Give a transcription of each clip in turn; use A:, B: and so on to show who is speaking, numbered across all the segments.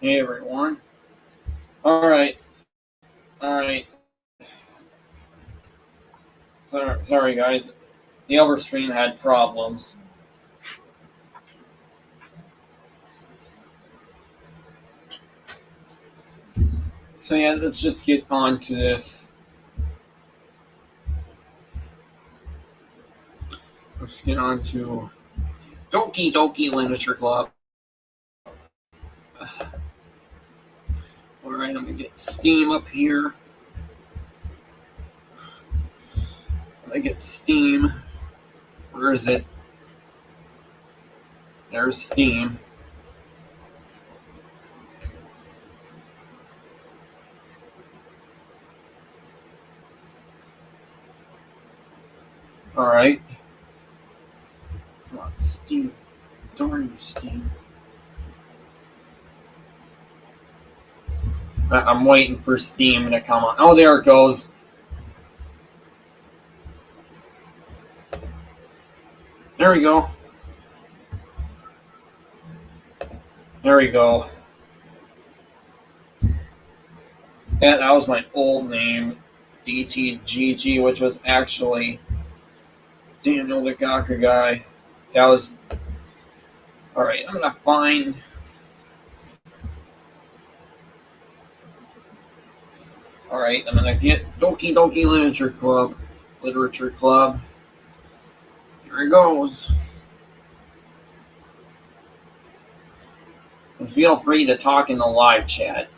A: Hey everyone. Alright. Alright. Sorry guys. The LIVESTREAM had problems. So yeah, let's just get on to this. Let's get on to Doki Literature Club. Alright, I'm gonna get Steam up here. I get Steam. Where is it? There's Steam. Alright. Come on, Steam. Darn you, Steam. I'm waiting for Steam to come on. Oh, there it goes. There we go. There we go. That was my old name, DTGG, which was actually Daniel the Gaka guy. That was... Alright, I'm gonna find... Alright, I'm gonna get Doki Literature Club. Here it goes. And feel free to talk in the live chat.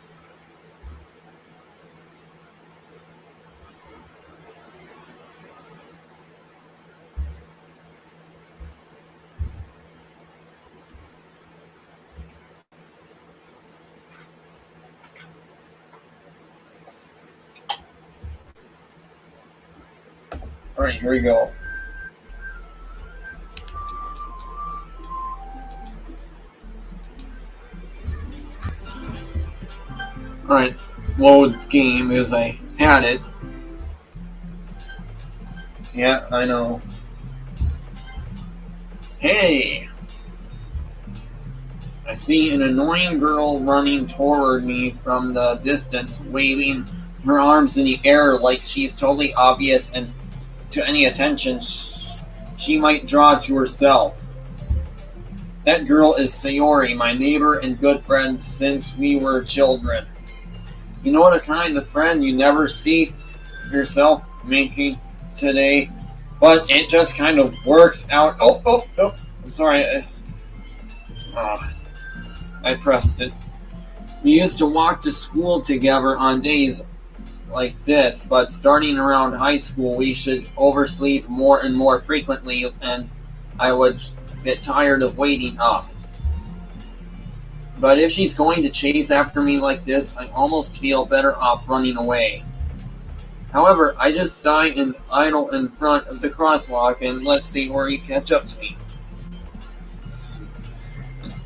A: Alright, here we go. Alright, load game as I had it. Yeah, I know. Hey! I see an annoying girl running toward me from the distance, waving her arms in the air like she's totally obvious and to any attention she might draw to herself. That girl is Sayori, my neighbor and good friend since we were children. You know the kind of friend you never see yourself making today, but it just kind of works out. Oh, I'm sorry. I pressed it. We used to walk to school together on days like this, but starting around high school, we should oversleep more and more frequently, and I would get tired of waiting up. But if she's going to chase after me like this, I almost feel better off running away. However, I just sigh and idle in front of the crosswalk and let Sayori catch up to me.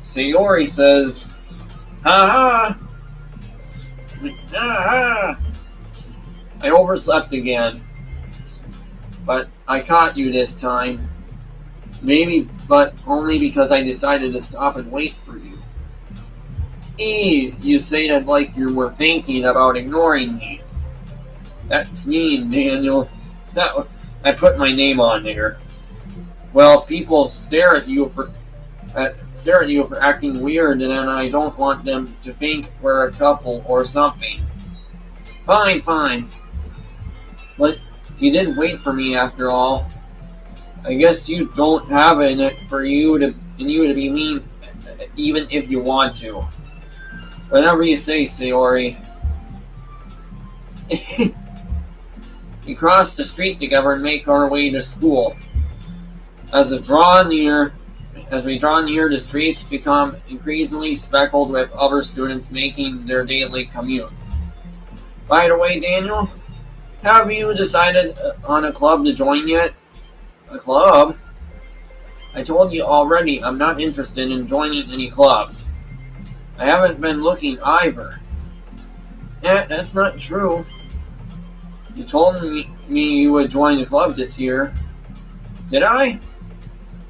A: Sayori says, "Ha ha! Ha ha!" I overslept again, but I caught you this time. Maybe, but only because I decided to stop and wait for you. You say that like you were thinking about ignoring me. That's mean, Daniel. I put my name on there. Well, people stare at you for acting weird, and I don't want them to think we're a couple or something. Fine. But you didn't wait for me after all. I guess you don't have it in it for you to be mean, even if you want to. Whatever you say, Sayori. We cross the street together and make our way to school. As we draw near, the streets become increasingly speckled with other students making their daily commute. By the way, Daniel, have you decided on a club to join yet? A club? I told you already I'm not interested in joining any clubs. I haven't been looking either. That's not true. You told me you would join the club this year. Did I?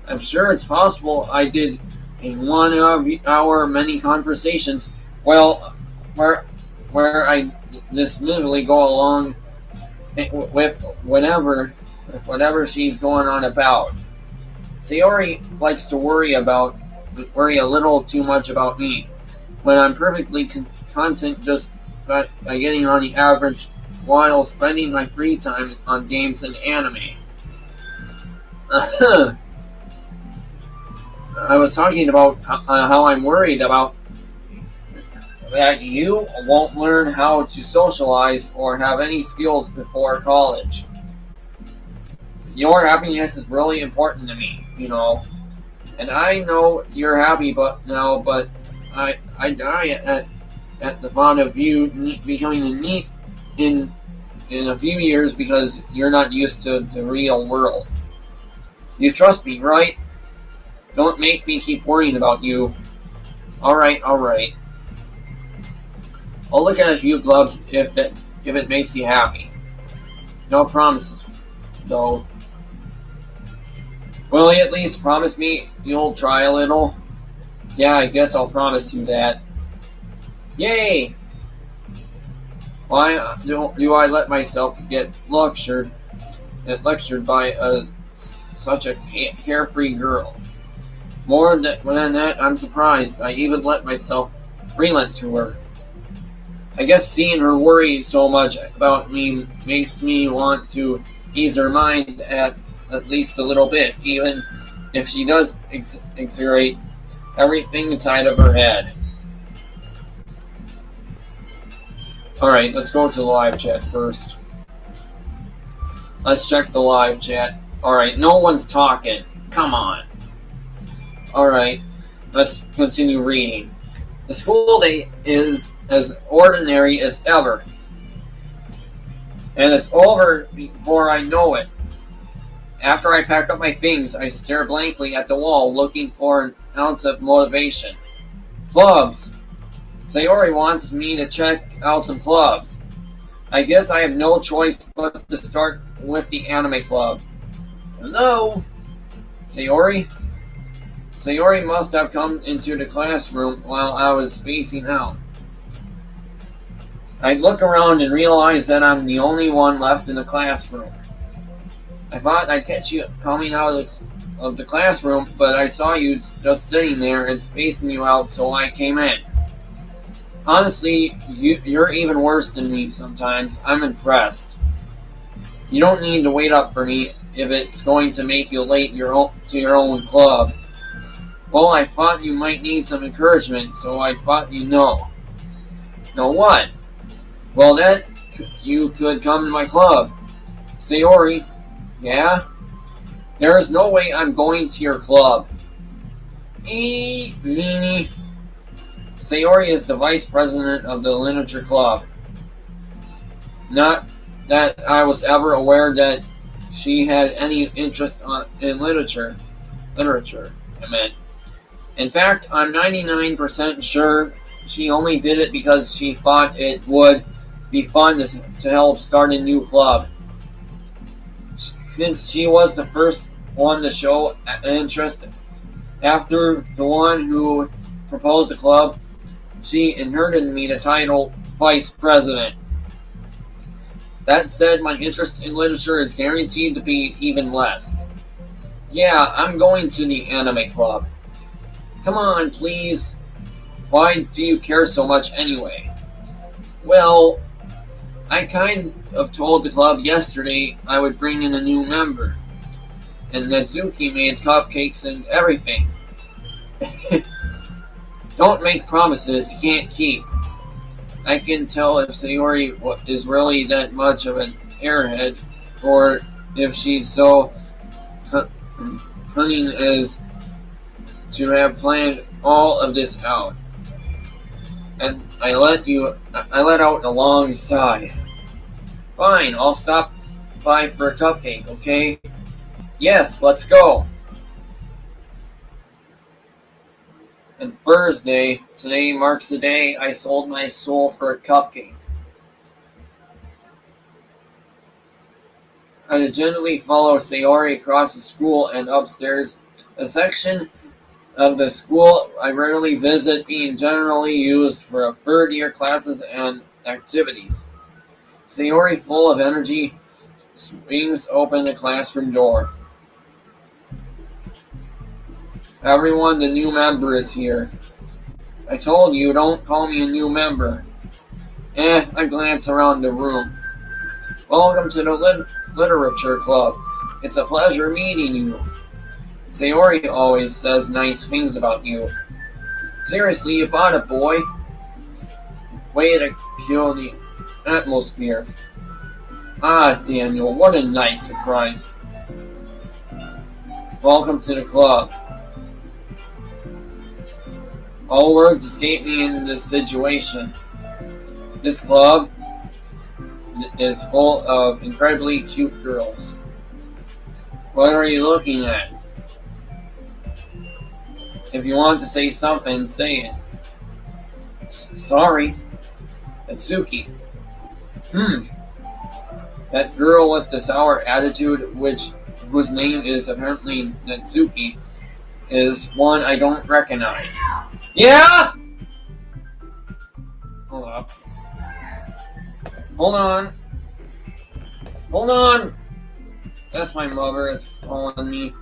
A: I'm sure it's possible I did in one of our many conversations, Well, where I dismissively go along with whatever she's going on about. Sayori likes to worry a little too much about me, when I'm perfectly content just by getting on the average while spending my free time on games and anime. I was talking about how I'm worried about that you won't learn how to socialize or have any skills before college. Your happiness is really important to me, and I know you're happy but I die at the thought of you becoming a NEET in a few years because you're not used to the real world. You trust me, right? Don't make me keep worrying about you. Alright. I'll look at a few gloves if it makes you happy. No promises, though. Will you at least promise me you'll try a little? Yeah, I guess I'll promise you that. Yay! Why do I let myself get lectured by such a carefree girl? More than that, I'm surprised I even let myself relent to her. I guess seeing her worry so much about me makes me want to ease her mind at least a little bit, even if she does exaggerate everything inside of her head. Alright, let's go to the live chat first. Let's check the live chat. Alright, no one's talking. Come on. Alright, let's continue reading. The school day is as ordinary as ever. And it's over before I know it. After I pack up my things, I stare blankly at the wall, looking for an ounce of motivation. Clubs! Sayori wants me to check out some clubs. I guess I have no choice but to start with the anime club. Hello? Sayori? Sayori must have come into the classroom while I was spacing out. I look around and realize that I'm the only one left in the classroom. I thought I'd catch you coming out of the classroom, but I saw you just sitting there and spacing you out, so I came in. Honestly, you're even worse than me sometimes. I'm impressed. You don't need to wait up for me if it's going to make you late to your own club. Well, I thought you might need some encouragement, so I thought you'd know. Know what? Well, that you could come to my club. Sayori, yeah? There is no way I'm going to your club. Meanie. Sayori is the vice president of the literature club. Not that I was ever aware that she had any interest in literature, I meant. In fact, I'm 99% sure she only did it because she thought it would be fun to help start a new club. Since she was the first one to show interest after the one who proposed the club, she inherited me the title vice president. That said, my interest in literature is guaranteed to be even less. Yeah, I'm going to the anime club. Come on, please. Why do you care so much anyway? Well, I kind of told the club yesterday I would bring in a new member. And Natsuki made cupcakes and everything. Don't make promises you can't keep. I can tell if Sayori is really that much of an airhead, or if she's so cunning as to have planned all of this out. And I let out a long sigh. Fine, I'll stop by for a cupcake, okay? Yes, let's go. And Thursday, today marks the day I sold my soul for a cupcake. I gently follow Sayori across the school and upstairs, a section of the school I rarely visit, being generally used for third-year classes and activities. Sayori, full of energy, swings open the classroom door. Everyone, the new member is here. I told you, don't call me a new member. I glance around the room. Welcome to the Literature Club. It's a pleasure meeting you. Sayori always says nice things about you. Seriously, you bought it, boy. Way to kill the atmosphere. Ah, Daniel, what a nice surprise. Welcome to the club. All words escape me in this situation. This club is full of incredibly cute girls. What are you looking at? If you want to say something, say it. Sorry. Natsuki. That girl with the sour attitude, whose name is apparently Natsuki, is one I don't recognize. Yeah? Hold up. Hold on. That's my mother. It's calling me.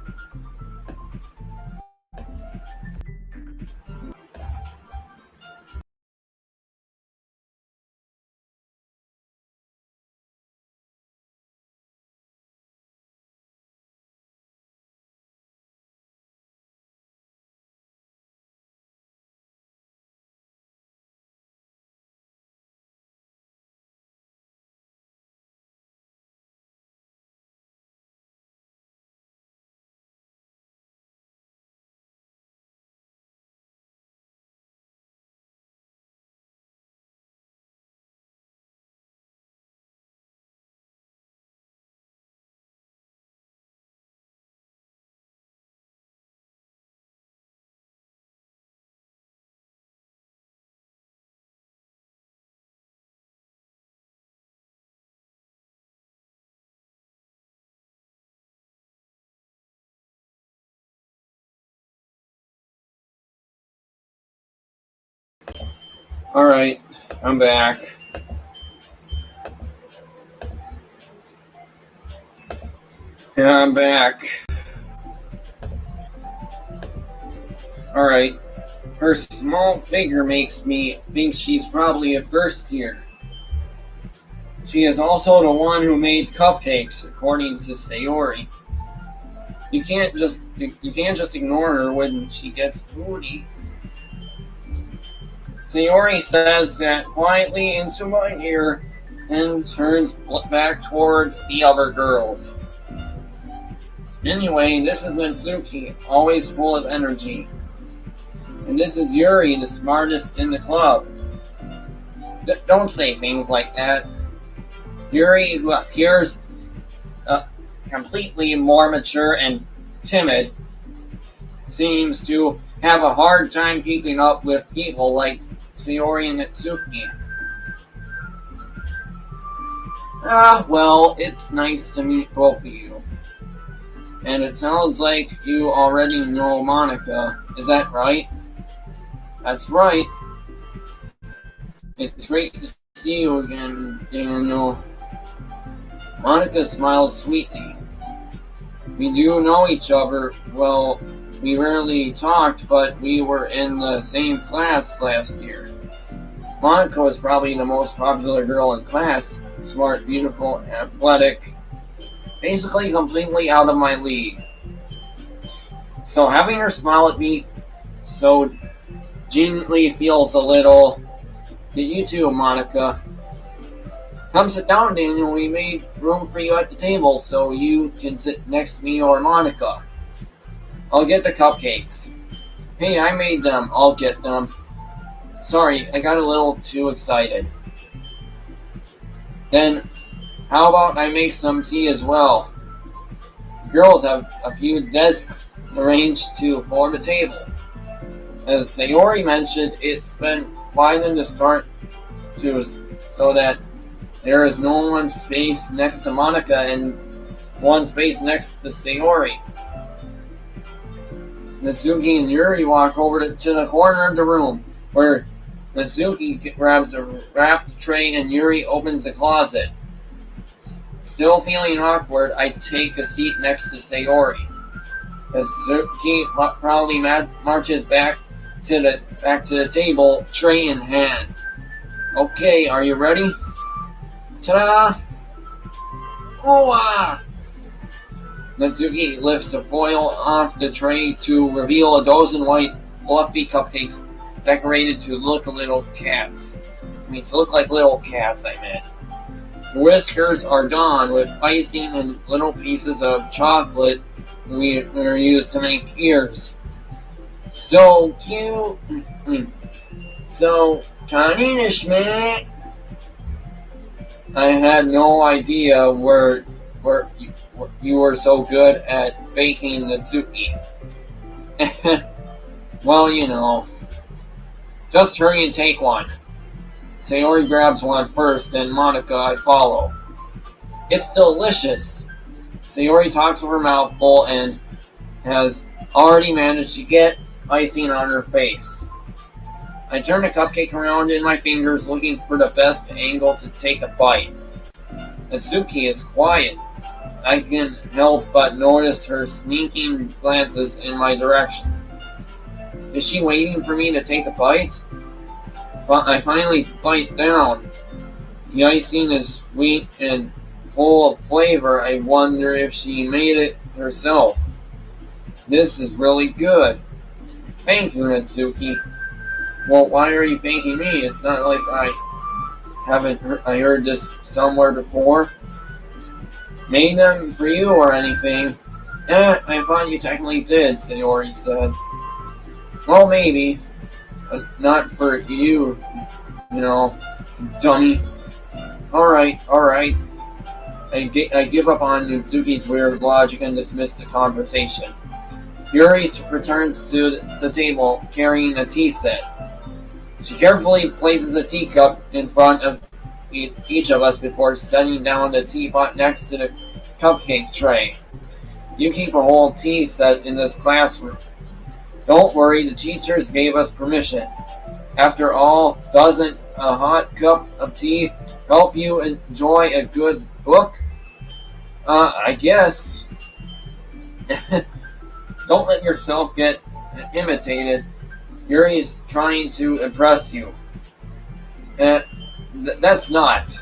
A: Alright, I'm back. Yeah, I'm back. Alright. Her small figure makes me think she's probably a first year. She is also the one who made cupcakes, according to Sayori. You can't just ignore her when she gets moody. Sayori says that quietly into my ear and turns back toward the other girls. Anyway, this is Natsuki, always full of energy. And this is Yuri, the smartest in the club. Don't say things like that. Yuri, who appears completely more mature and timid, seems to have a hard time keeping up with people like Sayori and Natsuki. Well, it's nice to meet both of you. And it sounds like you already know Monica. Is that right? That's right. It's great to see you again, Daniel. Monica smiles sweetly. We do know each other. Well, we rarely talked, but we were in the same class last year. Monica was probably the most popular girl in class. Smart, beautiful, athletic. Basically completely out of my league. So having her smile at me so genuinely feels a little... You too, Monica. Come sit down, Daniel. We made room for you at the table so you can sit next to me or Monica. I'll get the cupcakes. Hey, I made them. I'll get them. Sorry, I got a little too excited. Then, how about I make some tea as well? Girls have a few desks arranged to form a table. As Sayori mentioned, it's been widened to start to so that there is no one space next to Monica and one space next to Sayori. Natsuki and Yuri walk over to the corner of the room, where Natsuki grabs a wrapped tray and Yuri opens the closet. Still feeling awkward, I take a seat next to Sayori. Natsuki proudly marches back to the table, tray in hand. Okay, are you ready? Ta-da! Oh! Natsuki lifts the foil off the tray to reveal a dozen white, fluffy cupcakes decorated to look like little cats. I meant. The whiskers are donned with icing and little pieces of chocolate we are used to make ears. So cute. So Chinese, man. I had no idea where you were so good at baking Natsuki. Well, you know. Just hurry and take one. Sayori grabs one first, then Monica I follow. It's delicious. Sayori talks with her mouth full and has already managed to get icing on her face. I turn the cupcake around in my fingers, looking for the best angle to take a bite. Natsuki is quiet. I can't help but notice her sneaking glances in my direction. Is she waiting for me to take a bite? I finally bite down. The icing is sweet and full of flavor. I wonder if she made it herself. This is really good. Thank you, Natsuki. Well, why are you thanking me? It's not like I heard this somewhere before. Made them for you or anything? I thought you technically did, Sayori said. Well, maybe. But not for you, dummy. Alright. I give up on Natsuki's weird logic and dismiss the conversation. Yuri returns to the table carrying a tea set. She carefully places a teacup in front of each of us before setting down the teapot next to the cupcake tray. You keep a whole tea set in this classroom. Don't worry, the teachers gave us permission. After all, doesn't a hot cup of tea help you enjoy a good book? I guess. Don't let yourself get imitated. Yuri's trying to impress you. That's not.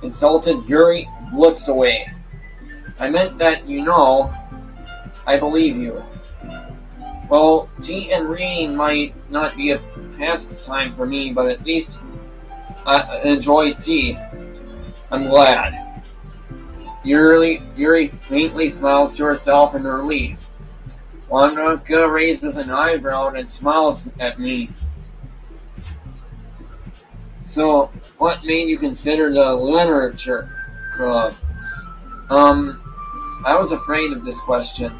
A: Insulted, Yuri looks away. I meant that I believe you. Well, tea and reading might not be a pastime for me, but at least I enjoy tea. I'm glad. Yuri faintly smiles to herself in relief. Monica raises an eyebrow and smiles at me. So, what made you consider the literature club? I was afraid of this question.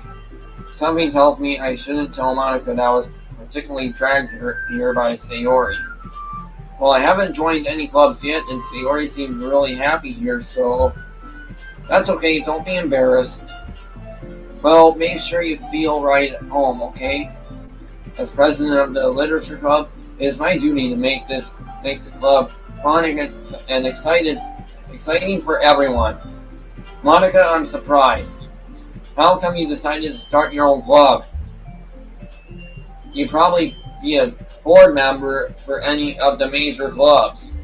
A: Something tells me I shouldn't tell Monica that I was particularly dragged here by Sayori. Well, I haven't joined any clubs yet, and Sayori seemed really happy here, so that's okay, don't be embarrassed. Well, make sure you feel right at home, okay? As president of the literature club, it is my duty to make the club fun and exciting for everyone. Monica, I'm surprised. How come you decided to start your own club? You'd probably be a board member for any of the major clubs.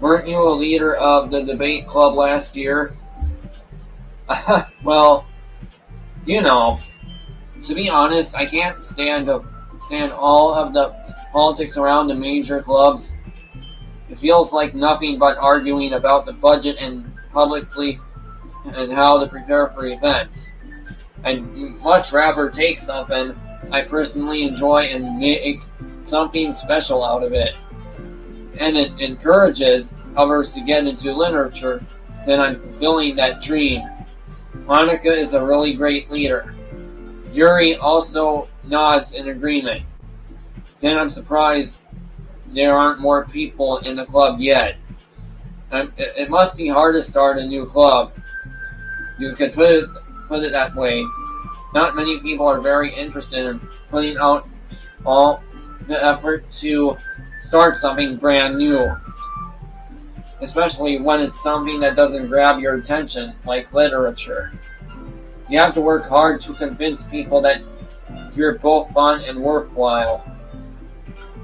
A: Weren't you a leader of the debate club last year? Well, to be honest, I can't stand all of the politics around the major clubs. It feels like nothing but arguing about the budget and publicly and how to prepare for events. I'd much rather take something I personally enjoy and make something special out of it. And it encourages others to get into literature, then I'm fulfilling that dream. Monica is a really great leader. Yuri also nods in agreement. Then I'm surprised there aren't more people in the club yet. It must be hard to start a new club. You could put it that way. Not many people are very interested in putting out all the effort to start something brand new, especially when it's something that doesn't grab your attention, like literature. You have to work hard to convince people that you're both fun and worthwhile.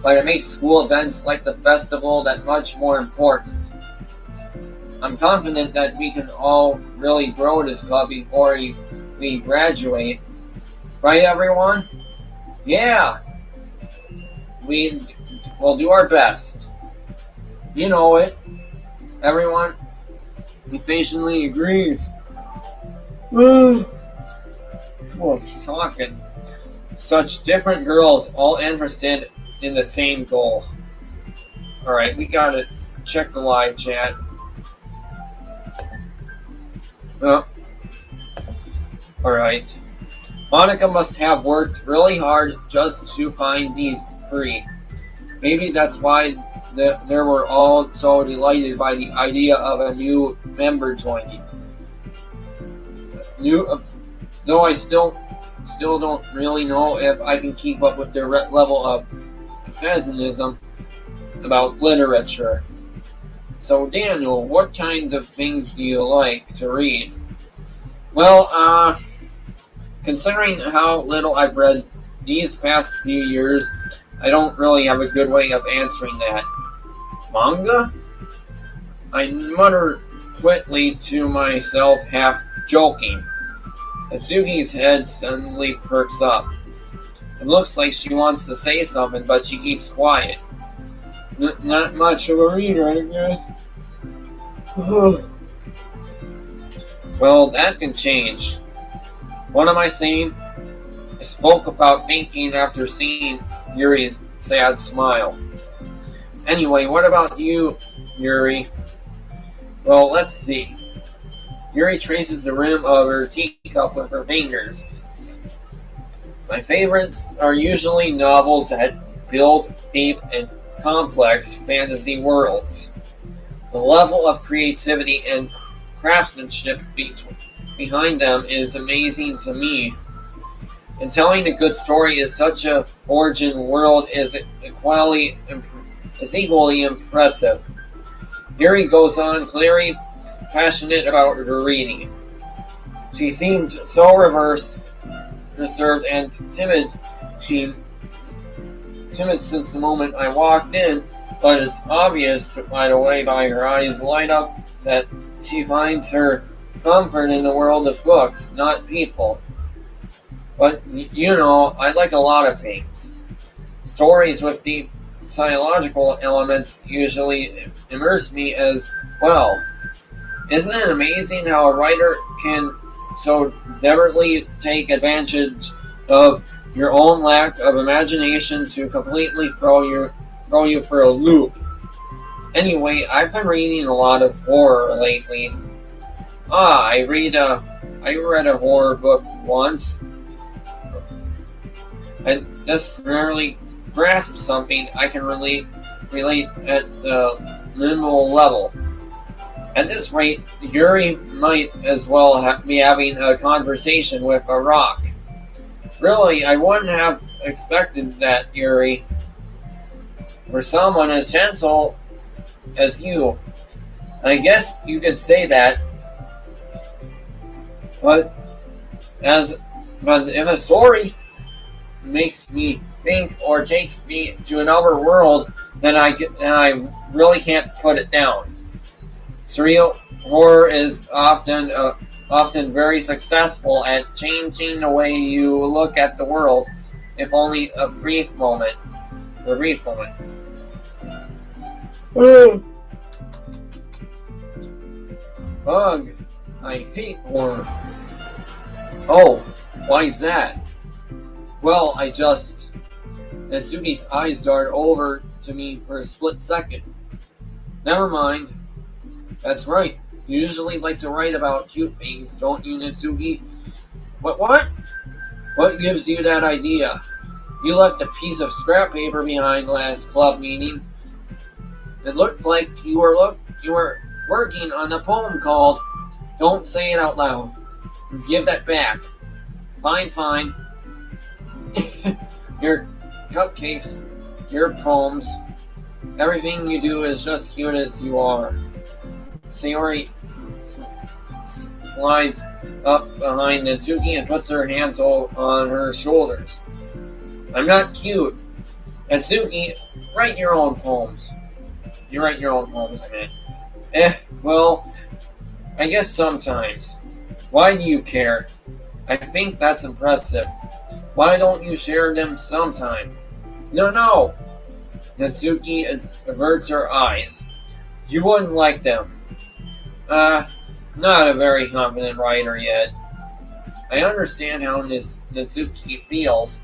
A: But it makes school events like the festival that much more important. I'm confident that we can all really grow this club before we graduate. Right, everyone? Yeah! We will do our best. You know it. Everyone impatiently agrees. Oh, talking. Such different girls, all interested in the same goal. Alright, we gotta check the live chat. Alright. Monica must have worked really hard just to find these three. Maybe that's why they were all so delighted by the idea of a new member joining. Though I still don't really know if I can keep up with their level of pessimism about literature. So Daniel, what kind of things do you like to read? Well, considering how little I've read these past few years, I don't really have a good way of answering that. Manga? I mutter quickly to myself, half joking. Atsugi's head suddenly perks up. It looks like she wants to say something, but she keeps quiet. Not much of a reader, I guess. Well, that can change. What am I saying? I spoke about thinking after seeing Yuri's sad smile. Anyway, what about you, Yuri? Well, let's see. Yuri traces the rim of her teacup with her fingers. My favorites are usually novels that build deep and complex fantasy worlds. The level of creativity and craftsmanship behind them is amazing to me. And telling a good story is such a forging world is equally impressive. Yuri goes on, clearly passionate about her reading. She seemed so reserved and timid. Timid since the moment I walked in, but it's obvious right away by her eyes light up that she finds her comfort in the world of books, not people. But, you know, I like a lot of things. Stories with deep psychological elements usually immerse me as well. Isn't it amazing how a writer can so deliberately take advantage of your own lack of imagination to completely throw you for a loop? Anyway, I've been reading a lot of horror lately. I read a horror book once. I just rarely grasp something I can relate at the minimal level. At this rate, Yuri might as well be having a conversation with a rock. Really, I wouldn't have expected that, Yuri. For someone as gentle as you. I guess you could say that. But if a story makes me think or takes me to another world, then I really can't put it down. Surreal horror is often very successful at changing the way you look at the world, if only a brief moment. Ugh, I hate horror. Oh, why is that? Well, Natsuki's eyes darted over to me for a split second. Never mind. That's right. You usually like to write about cute things, don't you, Natsuki? What? What gives you that idea? You left a piece of scrap paper behind last club meeting. It looked like you were working on a poem called Don't say it out loud. Give that back. Fine, fine. Your cupcakes, your poems, everything you do is just cute as you are. Sayori slides up behind Natsuki and puts her hands on her shoulders. I'm not cute. Natsuki, write your own poems. You write your own poems, I mean. Well, I guess sometimes. Why do you care? I think that's impressive. Why don't you share them sometime? No! Natsuki averts her eyes. You wouldn't like them. Not a very confident writer yet. I understand how Natsuki feels.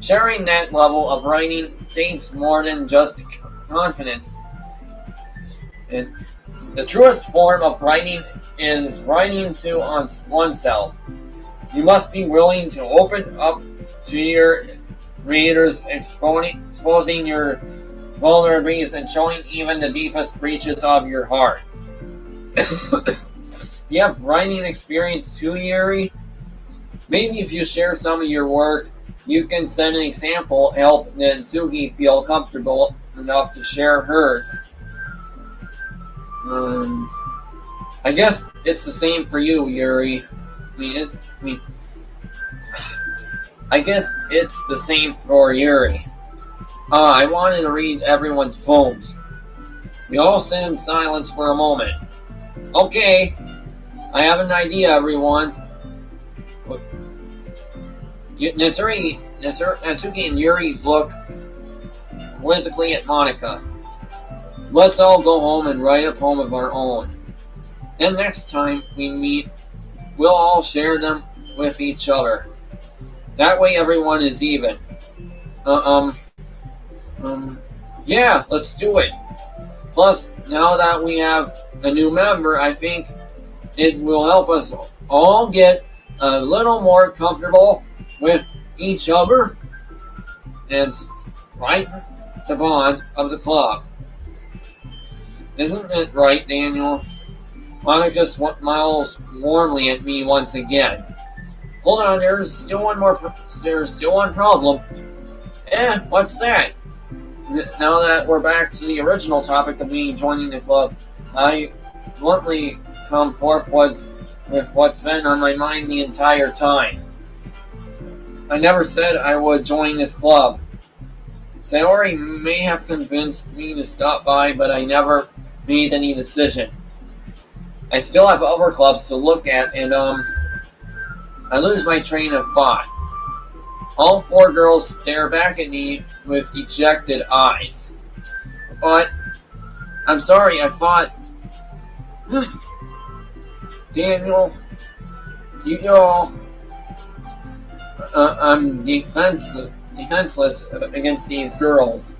A: Sharing that level of writing takes more than just confidence. And the truest form of writing is writing to oneself. You must be willing to open up to your readers, exposing your vulnerabilities and showing even the deepest reaches of your heart. You have writing experience too, Yuri? Maybe if you share some of your work, you can set an example, help Natsuki feel comfortable enough to share hers. I guess it's the same for you, Yuri. I guess it's the same for Yuri. I wanted to read everyone's poems. We all sit in silence for a moment. Okay, I have an idea, everyone. Natsuki and Yuri look quizzically at Monica. Let's all go home and write a poem of our own. Then next time we meet, we'll all share them with each other. That way everyone is even. Yeah, let's do it. Plus, now that we have a new member, I think it will help us all get a little more comfortable with each other and right the bond of the club. Isn't it right, Daniel? Monica smiles warmly at me once again. Hold on, there's still one problem. What's that? Now that we're back to the original topic of me joining the club, I bluntly come forth with what's been on my mind the entire time. I never said I would join this club. Sayori may have convinced me to stop by, but I never made any decision. I still have other clubs to look at, and I lose my train of thought. All four girls stare back at me with dejected eyes. But, I'm sorry, I thought... Daniel, you know... I'm defenseless against these girls.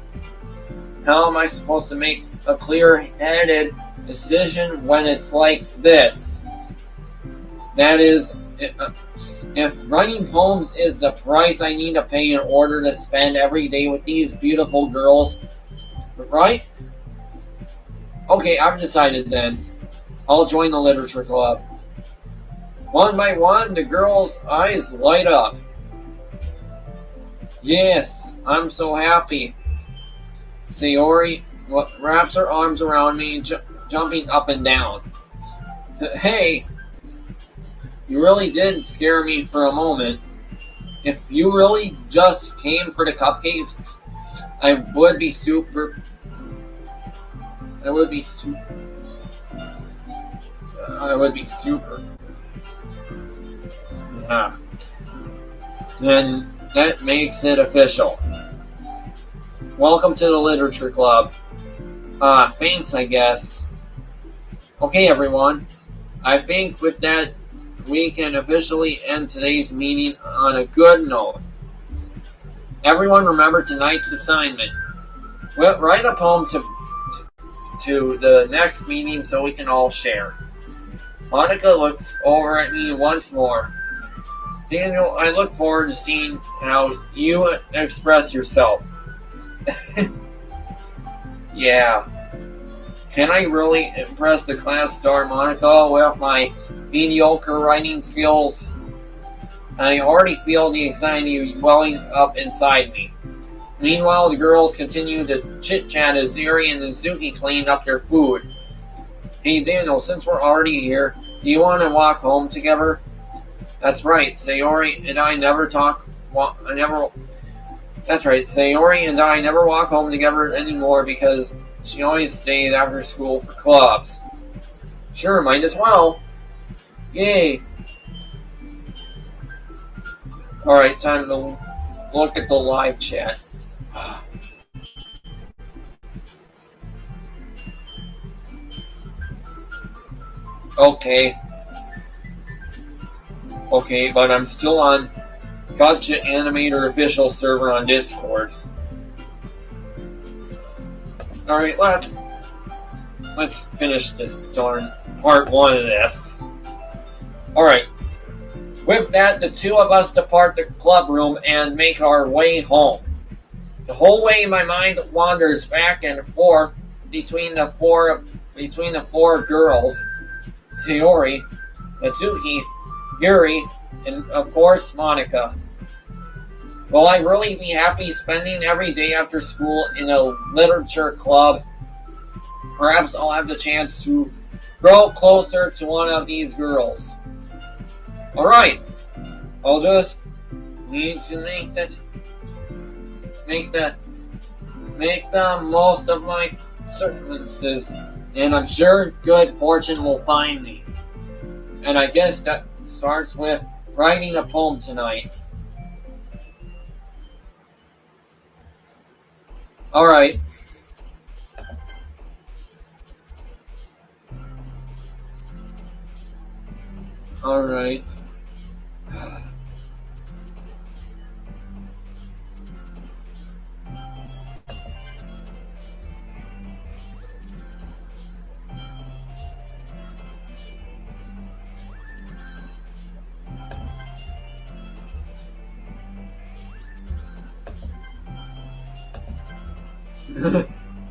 A: How am I supposed to make a clear-headed decision when it's like this? That is, if writing poems is the price I need to pay in order to spend every day with these beautiful girls, right? Okay, I've decided then. I'll join the literature club. One by one, the girls' eyes light up. Yes, I'm so happy. Sayori wraps her arms around me, jumping up and down. Hey, you really did scare me for a moment. If you really just came for the cupcakes, I would be super. Yeah. Then that makes it official. Welcome to the literature club. Thanks, I guess. Okay, everyone. I think with that, we can officially end today's meeting on a good note. Everyone remember tonight's assignment. Well, write a poem to the next meeting so we can all share. Monica looks over at me once more. Daniel, I look forward to seeing how you express yourself. Yeah. Can I really impress the class star Monica with my mediocre writing skills? I already feel the anxiety welling up inside me. Meanwhile, the girls continue to chit-chat as Yuri and Suzuki clean up their food. Hey Daniel, since we're already here, do you want to walk home together? That's right, Sayori and I never walk home together anymore because she always stays after school for clubs. Sure, might as well. Yay. Alright, time to look at the live chat. Okay, but I'm still on Gotcha Animator official server on Discord. Alright, let's finish this darn part 1 of this. Alright. With that, the two of us depart the club room and make our way home. The whole way my mind wanders back and forth between the four girls, Sayori, Natsuki, Yuri, and of course Monica. Will I really be happy spending every day after school in a literature club? Perhaps I'll have the chance to grow closer to one of these girls. Alright, I'll just need to make the most of my circumstances, and I'm sure good fortune will find me. And I guess that starts with writing a poem tonight. Alright. Alright.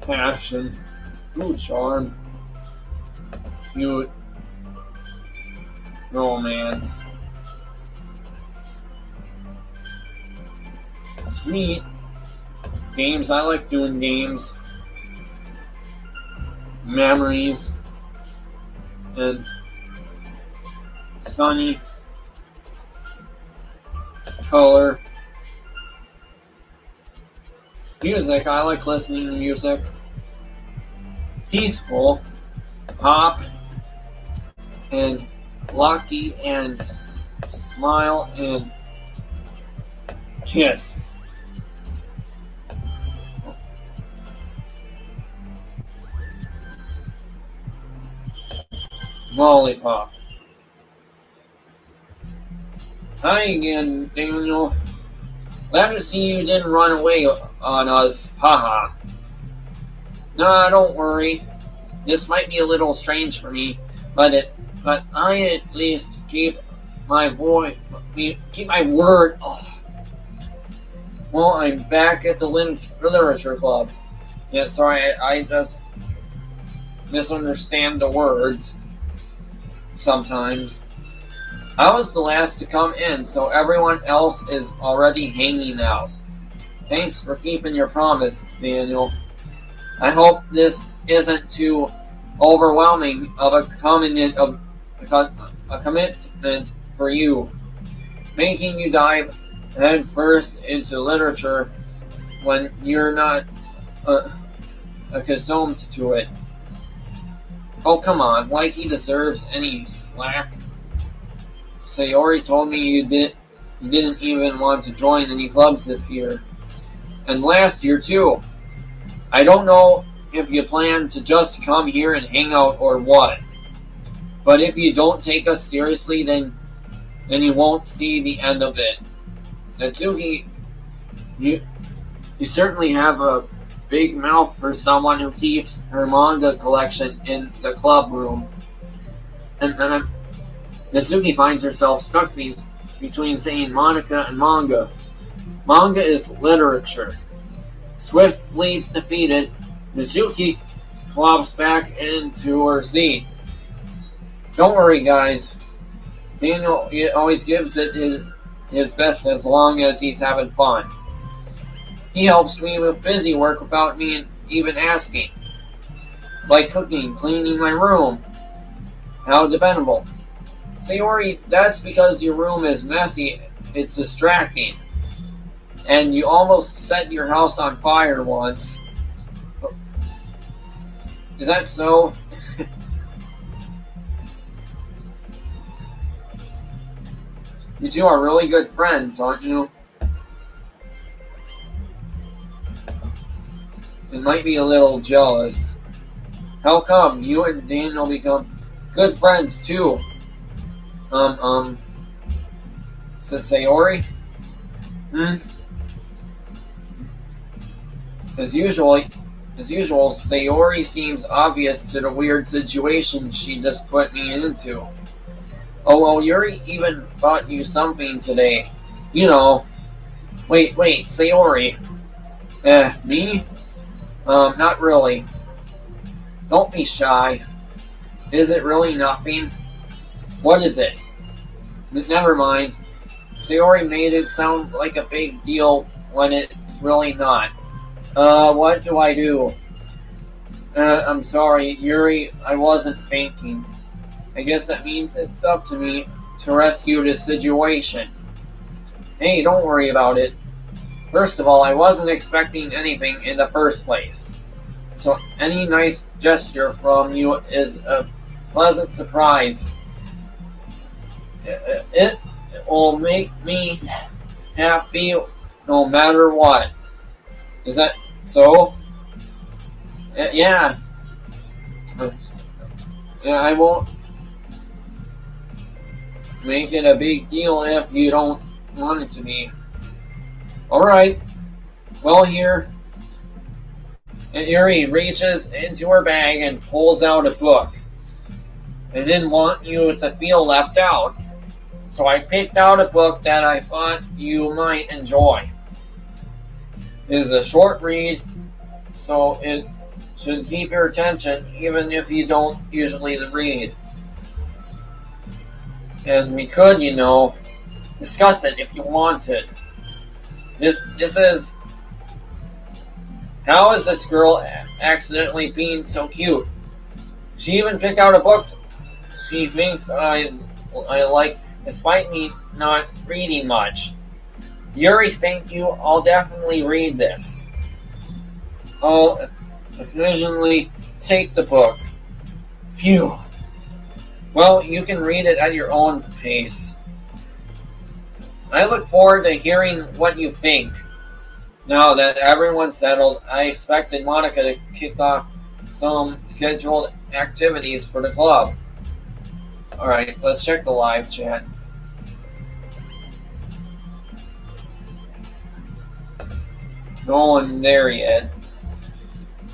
A: Passion. Ooh, charm. Cute. Romance. Sweet. Games. I like doing games. Memories. And sunny. Color. Music. I like listening to music. Peaceful. Pop. And lucky and smile and kiss. Lollipop. Hi again, Daniel. Glad to see you didn't run away on us. Haha. Nah, don't worry. This might be a little strange for me, but I at least keep my word. Oh. Well, I'm back at the literature club. Yeah, sorry, I just misunderstand the words sometimes. I was the last to come in, so everyone else is already hanging out. Thanks for keeping your promise, Daniel. I hope this isn't too overwhelming of a commitment for you, making you dive headfirst into literature when you're not accustomed to it. Oh, come on, like he deserves any slack. Sayori told me you didn't even want to join any clubs this year. And last year, too. I don't know if you plan to just come here and hang out or what. But if you don't take us seriously, then you won't see the end of it. Natsuki, you certainly have a big mouth for someone who keeps her manga collection in the club room. And Natsuki finds herself stuck between saying Monica and manga. Manga is literature. Swiftly defeated, Natsuki flops back into her seat. Don't worry, guys. Daniel always gives it his best as long as he's having fun. He helps me with busy work without me even asking. Like cooking, cleaning my room. How dependable. Sayori, that's because your room is messy. It's distracting. And you almost set your house on fire once. Is that so? You two are really good friends, aren't you? It might be a little jealous. How come you and Daniel become good friends too? Says Sayori. As usual, Sayori seems obvious to the weird situation she just put me into. Oh, well, Yuri even bought you something today. You know. Wait, Sayori. Me? Not really. Don't be shy. Is it really nothing? What is it? Never mind. Sayori made it sound like a big deal when it's really not. What do I do? I'm sorry, Yuri, I wasn't fainting. I guess that means it's up to me to rescue this situation. Hey, don't worry about it. First of all, I wasn't expecting anything in the first place. So any nice gesture from you is a pleasant surprise. It will make me happy no matter what. Is that so? Yeah. I won't make it a big deal if you don't want it to be. Alright. Well, here. And Yuri reaches into her bag and pulls out a book. I didn't want you to feel left out, so I picked out a book that I thought you might enjoy. It is a short read, so it should keep your attention even if you don't usually read. And we could, discuss it if you wanted. This is... How is this girl accidentally being so cute? She even picked out a book she thinks I like, despite me not reading much. Yuri, thank you. I'll definitely read this. I'll efficiently take the book. Phew. Well, you can read it at your own pace. I look forward to hearing what you think. Now that everyone's settled, I expected Monica to kick off some scheduled activities for the club. Alright, let's check the live chat. No one there yet.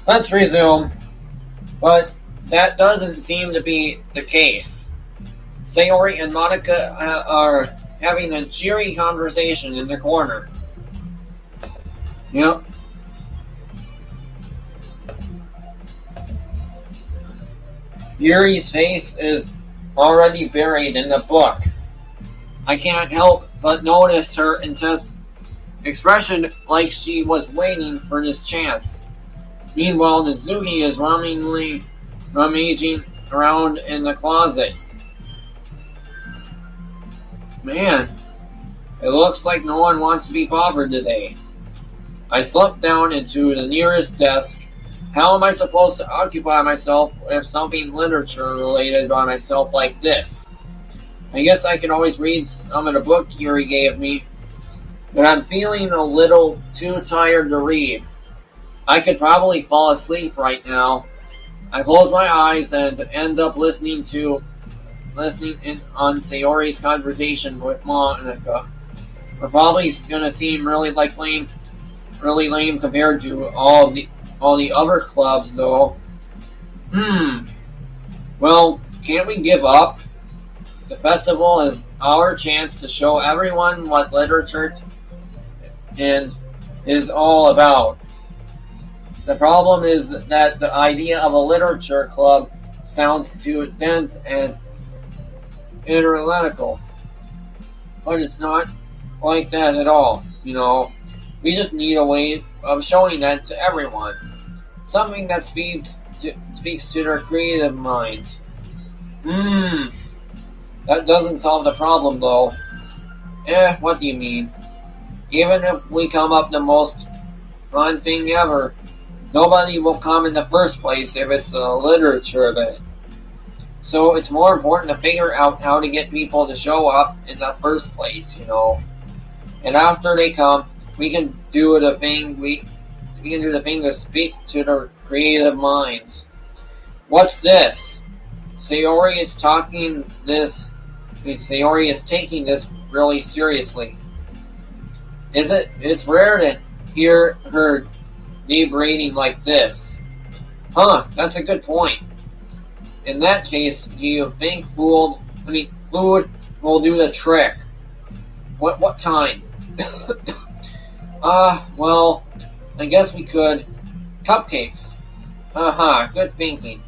A: Let's resume. But that doesn't seem to be the case. Sayori and Monica are having a cheery conversation in the corner. Yep. Yuri's face is already buried in the book. I can't help but notice her intense expression, like she was waiting for this chance. Meanwhile, Nizuki is rummaging around in the closet. Man, it looks like no one wants to be bothered today. I slumped down into the nearest desk. How am I supposed to occupy myself with something literature-related by myself like this? I guess I can always read some of the book Yuri gave me, but I'm feeling a little too tired to read. I could probably fall asleep right now. I close my eyes and end up listening in on Sayori's conversation with Monica. We're probably gonna seem really lame compared to all the other clubs, though. Well, can't we give up? The festival is our chance to show everyone what literature is all about. The problem is that the idea of a literature club sounds too dense and analytical, but it's not like that at all. We just need a way of showing that to everyone. Something that speaks to their creative minds. That doesn't solve the problem though. What do you mean? Even if we come up the most fun thing ever, nobody will come in the first place if it's a literature event. So it's more important to figure out how to get people to show up in the first place. And after they come, we can do the thing we can do the thing to speak to their creative minds. What's this? Sayori is talking this. Sayori is taking this really seriously. It's rare to hear her debriefing like this. Huh? That's a good point. In that case, do you think food will do the trick? What kind? Well, I guess we could. Cupcakes. Good thinking.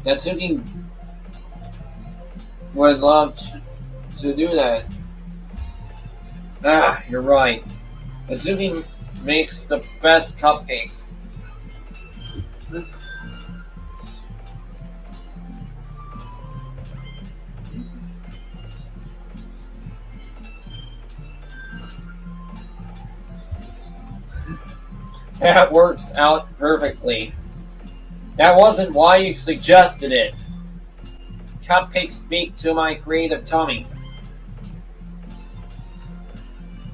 A: Natsuki would love to do that. You're right. Natsuki makes the best cupcakes. That works out perfectly. That wasn't why you suggested it. Cupcakes speak to my creative tummy.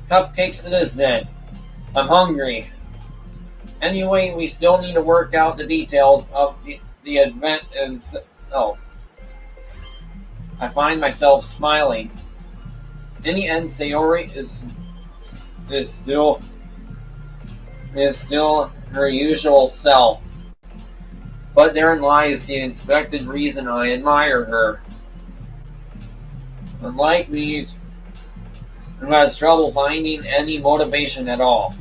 A: Cupcakes it is then. I'm hungry. Anyway, we still need to work out the details of the event and oh. I find myself smiling. In the end, Sayori is still her usual self. But therein lies the expected reason I admire her. Unlike me, who has trouble finding any motivation at all.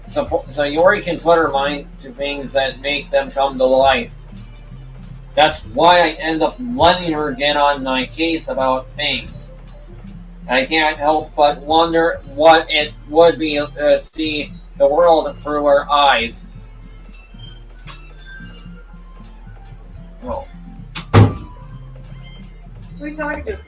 A: So Yori can put her mind to things that make them come to life. That's why I end up letting her get on my case about things. I can't help but wonder what it would be to see the world through her eyes. Oh.
B: Who are you talking to?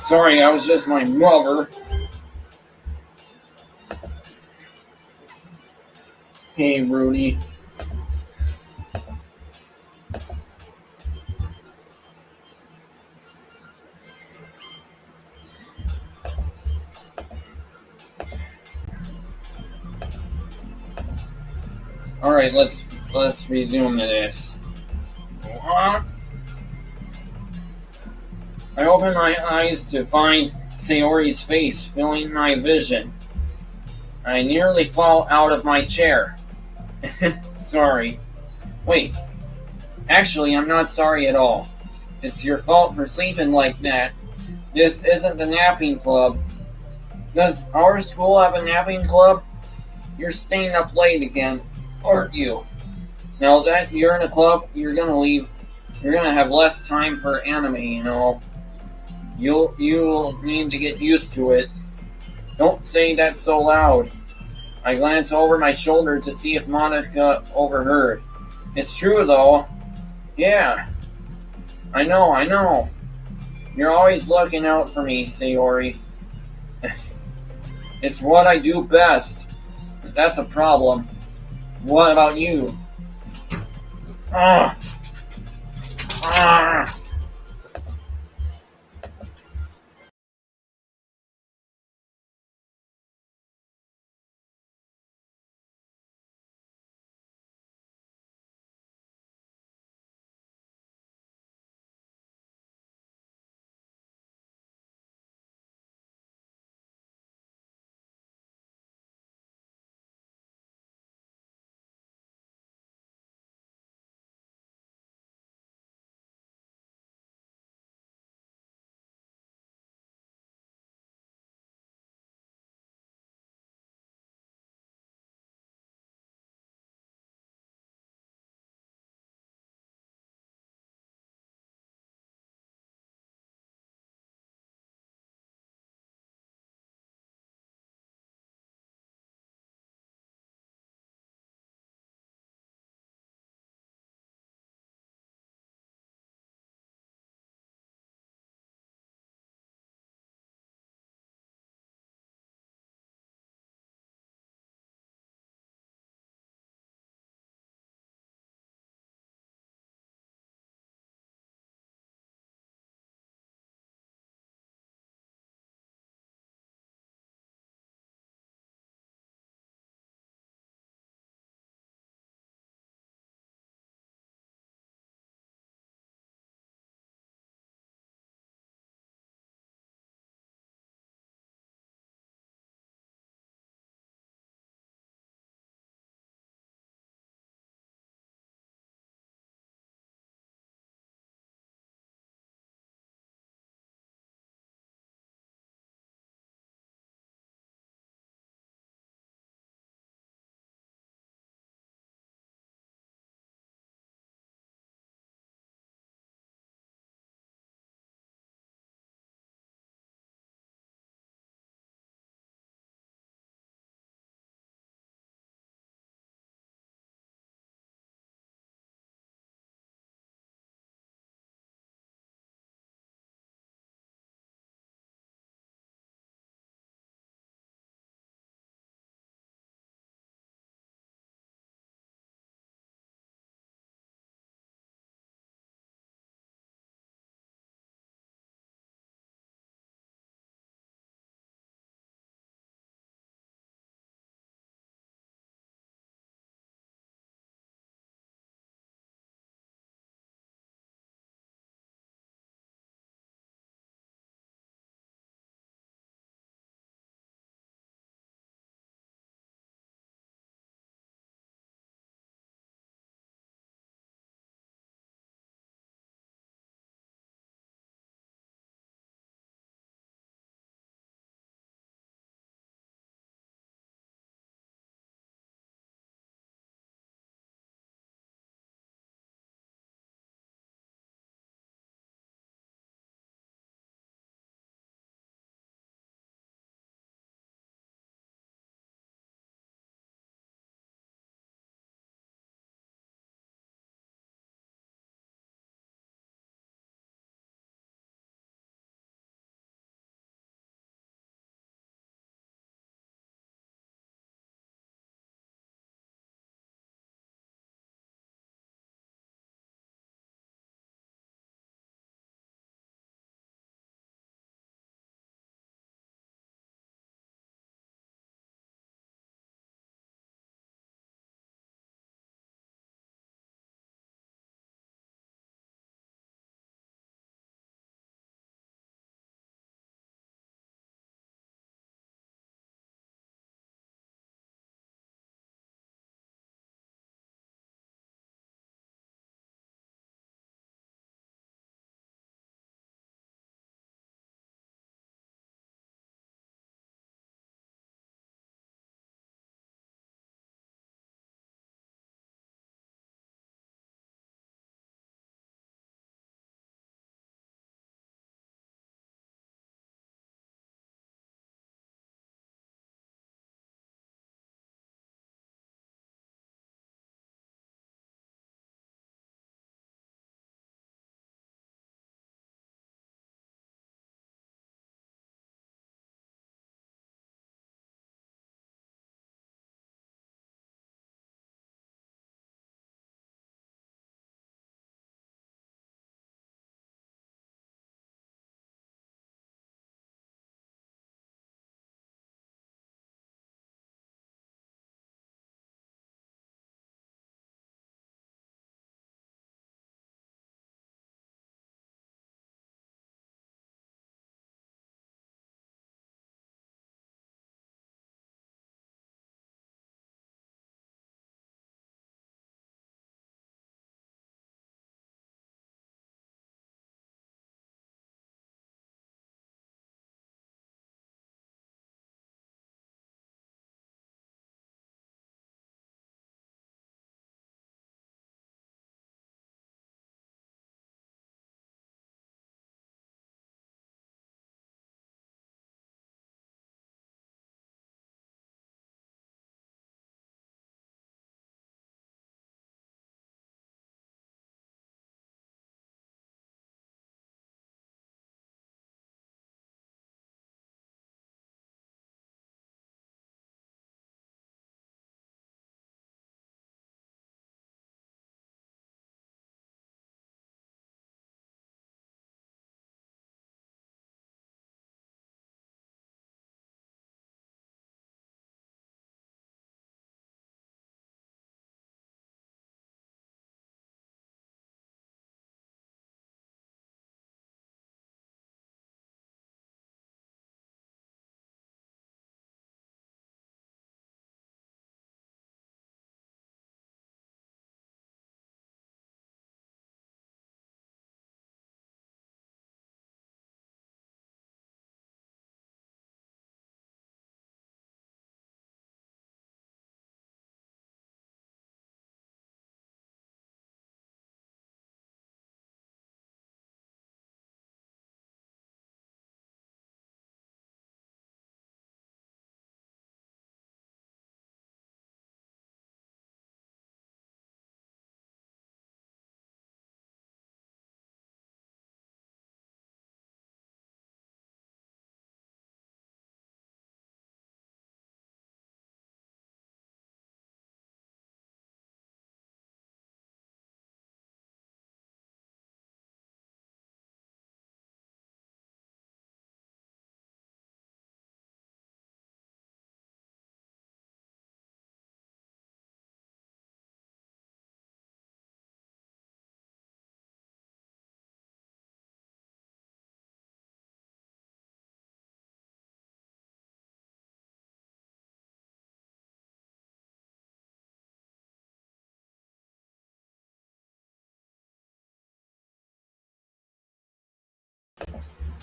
A: Sorry, I was just my mother. Hey, Rudy. Alright, let's resume this. What? I open my eyes to find Sayori's face filling my vision. I nearly fall out of my chair. Sorry. Wait, actually, I'm not sorry at all. It's your fault for sleeping like that. This isn't the napping club. Does our school have a napping club? You're staying up late again, aren't you? Now that you're in a club, you're gonna leave. You're gonna have less time for anime, you know. You'll need to get used to it. Don't say that so loud. I glance over my shoulder to see if Monica overheard. It's true though. Yeah, I know. You're always looking out for me, Sayori. It's what I do best. But that's a problem. What about you? Ah, ah.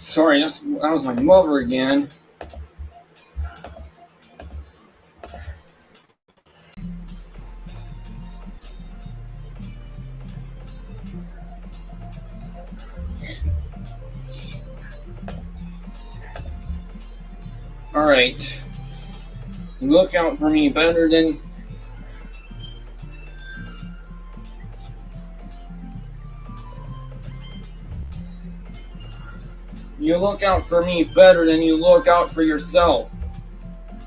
A: Sorry, that was my mother again. Alright. Look out for me better than... You look out for me better than you look out for yourself.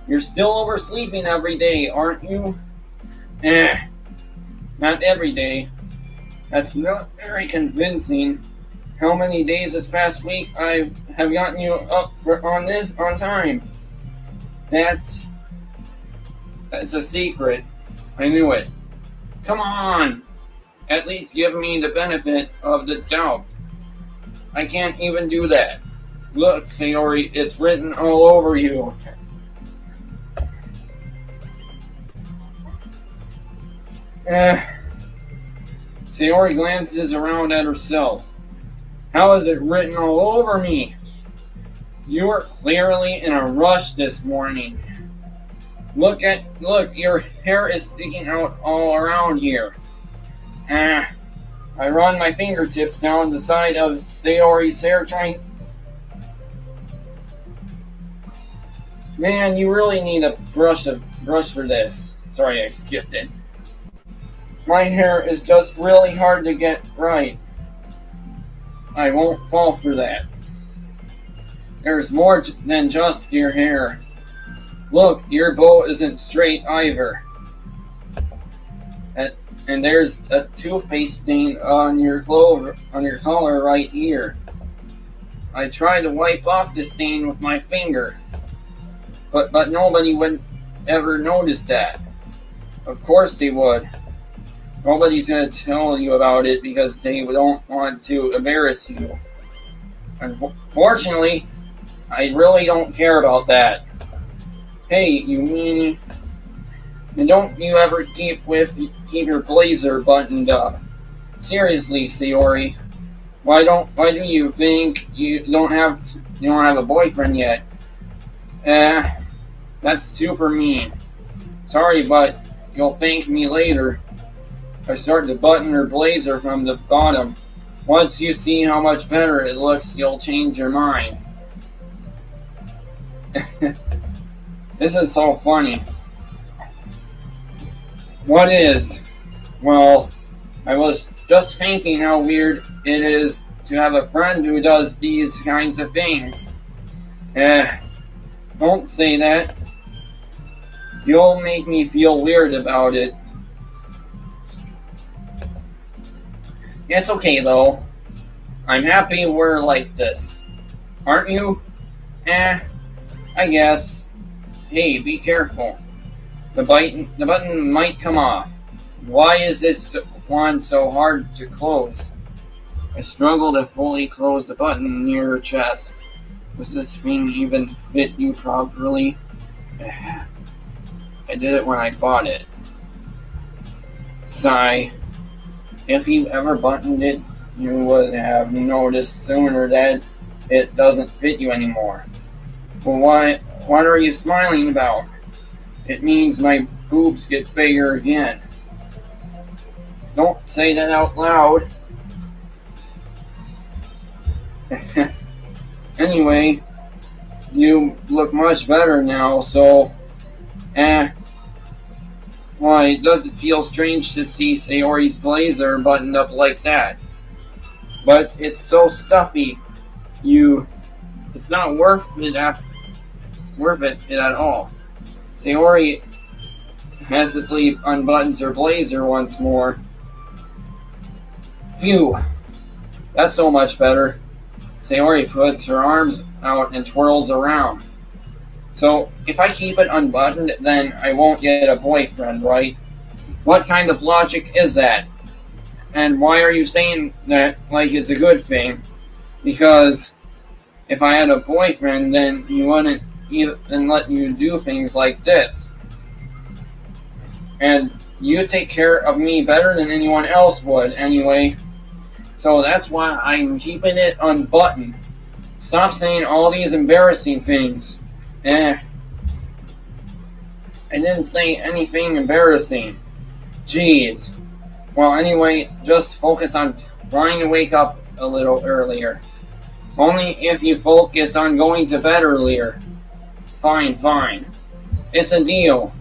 A: You're still oversleeping every day, aren't you? Not every day. That's not very convincing. How many days this past week I have gotten you up on time? That's a secret. I knew it. Come on! At least give me the benefit of the doubt. I can't even do that. Look, Sayori, it's written all over you. Sayori glances around at herself. How is it written all over me? You were clearly in a rush this morning. Look, your hair is sticking out all around here. I run my fingertips down the side of Sayori's hair trying... Man, you really need a brush for this. Sorry, I skipped it. My hair is just really hard to get right. I won't fall for that. There's more than just your hair. Look, your bow isn't straight either. And there's a toothpaste stain on your collar right here. I tried to wipe off the stain with my finger, but nobody would ever notice that. Of course they would. Nobody's gonna tell you about it because they don't want to embarrass you. Unfortunately, I really don't care about that. Hey, you meanie. And don't you ever keep your blazer buttoned up. Seriously, Sayori. Why do you think you don't have a boyfriend yet? That's super mean. Sorry, but you'll thank me later. I start to button her blazer from the bottom. Once you see how much better it looks, you'll change your mind. This is so funny. What is? Well, I was just thinking how weird it is to have a friend who does these kinds of things. Don't say that. You'll make me feel weird about it. It's okay though. I'm happy we're like this. Aren't you? I guess. Hey, be careful. The button might come off. Why is this one so hard to close? I struggle to fully close the button near your chest. Does this thing even fit you properly? I did it when I bought it. Sigh. If you ever buttoned it, you would have noticed sooner that it doesn't fit you anymore. Well, what are you smiling about? It means my boobs get bigger again. Don't say that out loud. Anyway, you look much better now, so... Why, does it feel strange to see Sayori's blazer buttoned up like that? But it's so stuffy. It's not worth it at all. Sayori hesitantly unbuttons her blazer once more. Phew, that's so much better. Sayori puts her arms out and twirls around. So, if I keep it unbuttoned, then I won't get a boyfriend, right? What kind of logic is that? And why are you saying that like it's a good thing? Because if I had a boyfriend, then he wouldn't even let you do things like this. And you take care of me better than anyone else would, anyway. So that's why I'm keeping it unbuttoned. Stop saying all these embarrassing things. I didn't say anything embarrassing. Jeez. Well, anyway, just focus on trying to wake up a little earlier. Only if you focus on going to bed earlier. Fine. It's a deal.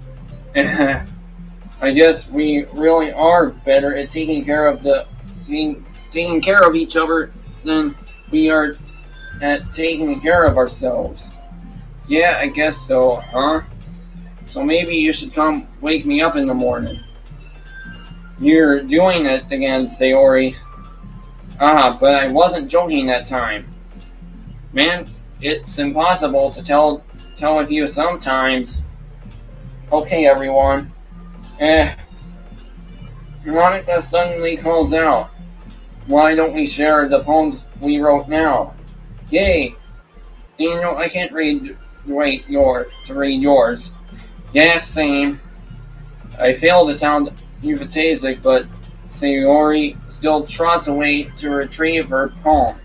A: I guess we really are better at taking care of each other than we are at taking care of ourselves. Yeah, I guess so, huh? So maybe you should come wake me up in the morning. You're doing it again, Sayori. But I wasn't joking that time. Man, it's impossible to tell with you sometimes. Okay, everyone. Monica suddenly calls out. Why don't we share the poems we wrote now? Yay! Daniel, I can't read yours. Yeah, same. I fail to sound euphasic, but Sayori still trots away to retrieve her poem.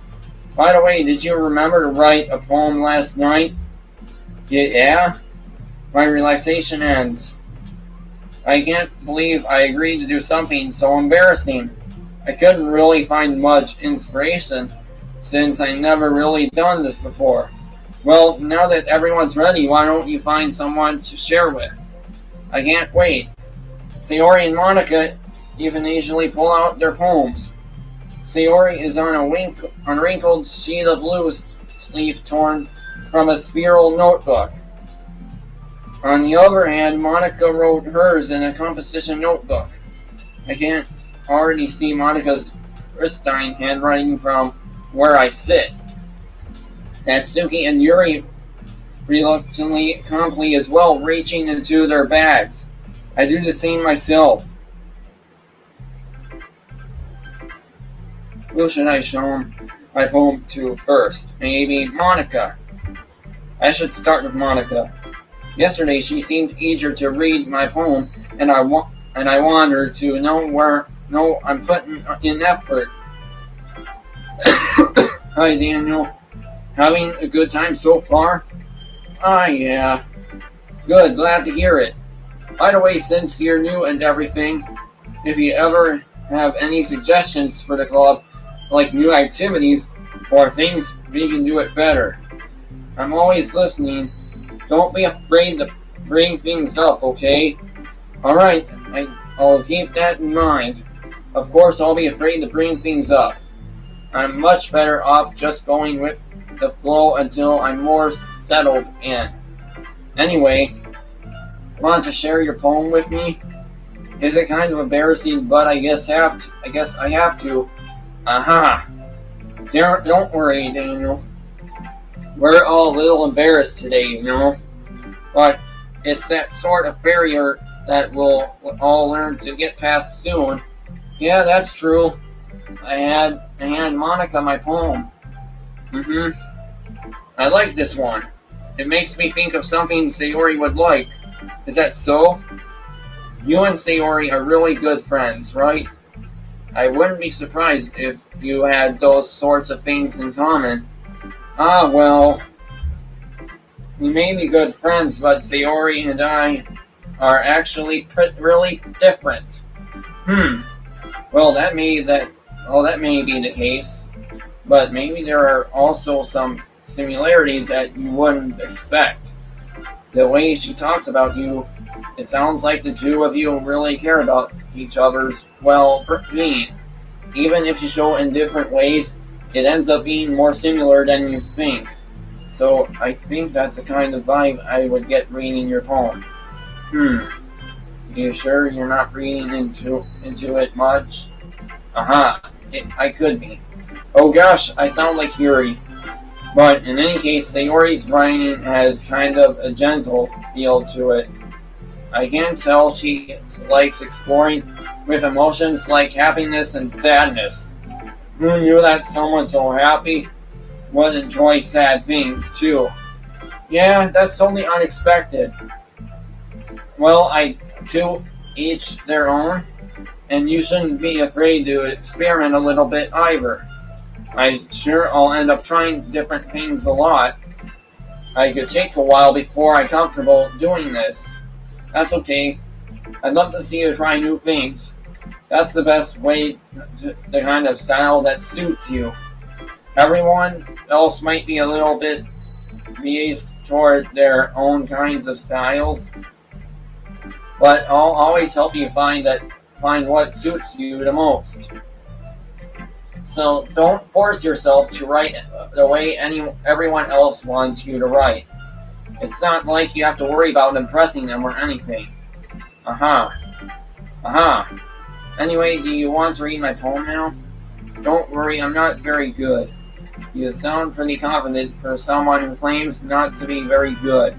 A: By the way, did you remember to write a poem last night? Yeah? My relaxation ends. I can't believe I agreed to do something so embarrassing. I couldn't really find much inspiration since I never really done this before. Well, now that everyone's ready, why don't you find someone to share with? I can't wait. Sayori and Monica even usually pull out their poems. Sayori is on a wrinkled sheet of loose leaf torn from a spiral notebook. On the other hand, Monica wrote hers in a composition notebook. I can't already see Monica's pristine handwriting from where I sit. Natsuki and Yuri reluctantly accompany as well, reaching into their bags. I do the same myself. Who should I show my poem to first? Maybe Monica. I should start with Monica. Yesterday she seemed eager to read my poem, and I want her to know I'm putting in effort. Hi, Daniel. Having a good time so far? Yeah. Good, glad to hear it. By the way, since you're new and everything, if you ever have any suggestions for the club, like new activities or things we can do it better, I'm always listening. Don't be afraid to bring things up, okay? Alright, I'll keep that in mind. Of course, I'll be afraid to bring things up. I'm much better off just going with the flow until I'm more settled in. Anyway, want to share your poem with me? Is it kind of embarrassing, but I guess I have to. Aha! Don't worry, Daniel. We're all a little embarrassed today, you know. But it's that sort of barrier that we'll all learn to get past soon. Yeah, that's true. I had Monica my poem. I like this one. It makes me think of something Sayori would like. Is that so? You and Sayori are really good friends, right? I wouldn't be surprised if you had those sorts of things in common. Well, we may be good friends, but Sayori and I are actually really different. Well, that may be the case, but maybe there are also some similarities that you wouldn't expect. The way she talks about you, it sounds like the two of you really care about each other's well-being. Even if you show in different ways, it ends up being more similar than you think. So I think that's the kind of vibe I would get reading your poem. You sure you're not reading into it much? I could be. Oh gosh, I sound like Yuri. But in any case, Sayori's writing has kind of a gentle feel to it. I can tell she likes exploring with emotions like happiness and sadness. Who knew that someone so happy would enjoy sad things too? Yeah, that's totally unexpected. Well, to each their own, and you shouldn't be afraid to experiment a little bit either. I'm sure I'll end up trying different things a lot. I could take a while before I'm comfortable doing this. That's okay. I'd love to see you try new things. That's the best way to the kind of style that suits you. Everyone else might be a little bit biased toward their own kinds of styles, but I'll always help you find what suits you the most. So don't force yourself to write the way everyone else wants you to write. It's not like you have to worry about impressing them or anything. Aha. Anyway, do you want to read my poem now? Don't worry, I'm not very good. You sound pretty confident for someone who claims not to be very good.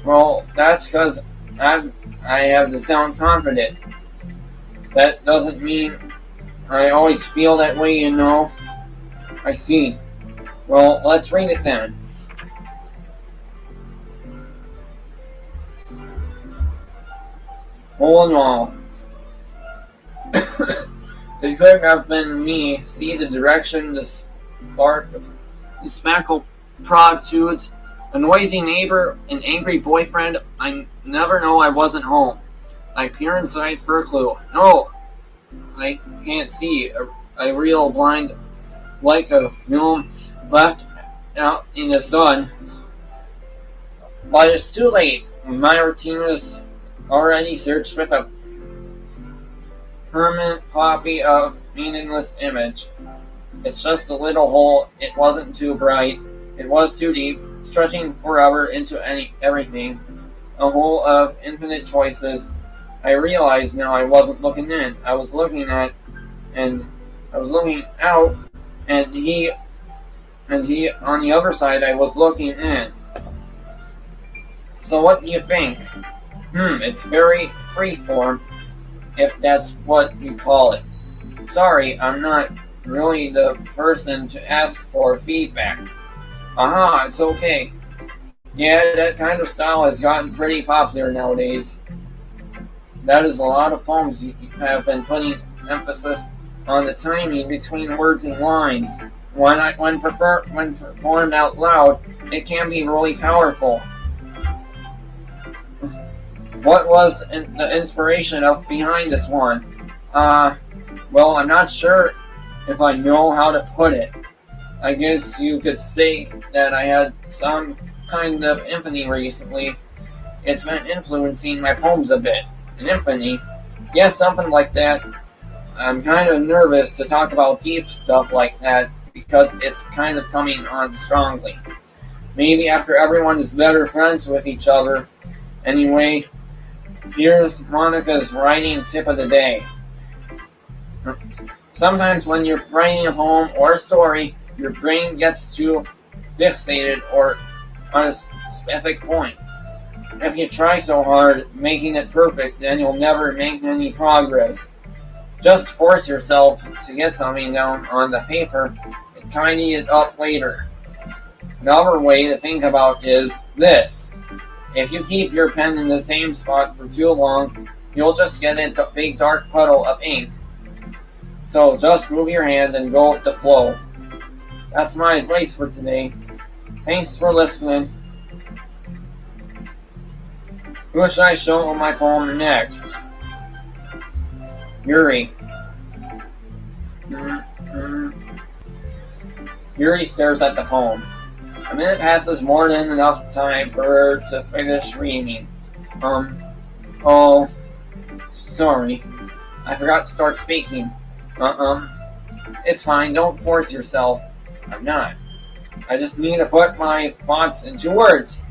A: Well, that's because I have to sound confident. That doesn't mean I always feel that way, you know. I see. Well, let's read it then. All in all, it could have been me. See the direction, the spark, the spackle protrudes, a noisy neighbor, an angry boyfriend. I never know I wasn't home. I peer inside for a clue. No, I can't see. A real blind, like a film left out in the sun. But it's too late. My routine is already searched with a permanent copy of meaningless image. It's just a little hole. It wasn't too bright. It was too deep, stretching forever into everything. A hole of infinite choices. I realized now I wasn't looking in. I was looking out, and he on the other side. I was looking in. So what do you think? It's very freeform, if that's what you call it. Sorry, I'm not really the person to ask for feedback. Aha, it's okay. Yeah, that kind of style has gotten pretty popular nowadays. That is a lot of poems you have been putting emphasis on the timing between words and lines. When performed out loud, it can be really powerful. What was the inspiration behind this one? Well, I'm not sure if I know how to put it. I guess you could say that I had some kind of epiphany recently. It's been influencing my poems a bit. An epiphany? Yes, something like that. I'm kind of nervous to talk about deep stuff like that because it's kind of coming on strongly. Maybe after everyone is better friends with each other. Anyway, here's Monica's writing tip of the day. Sometimes when you're writing a poem or a story, your brain gets too fixated on a specific point. If you try so hard making it perfect, then you'll never make any progress. Just force yourself to get something down on the paper and tidy it up later. Another way to think about is this. If you keep your pen in the same spot for too long, you'll just get a big dark puddle of ink. So just move your hand and go with the flow. That's my advice for today. Thanks for listening. Who should I show my poem next? Yuri. Yuri stares at the poem. A minute passes, more than enough time for her to finish reading. Oh, sorry. I forgot to start speaking. It's fine, don't force yourself. I'm not. I just need to put my thoughts into words.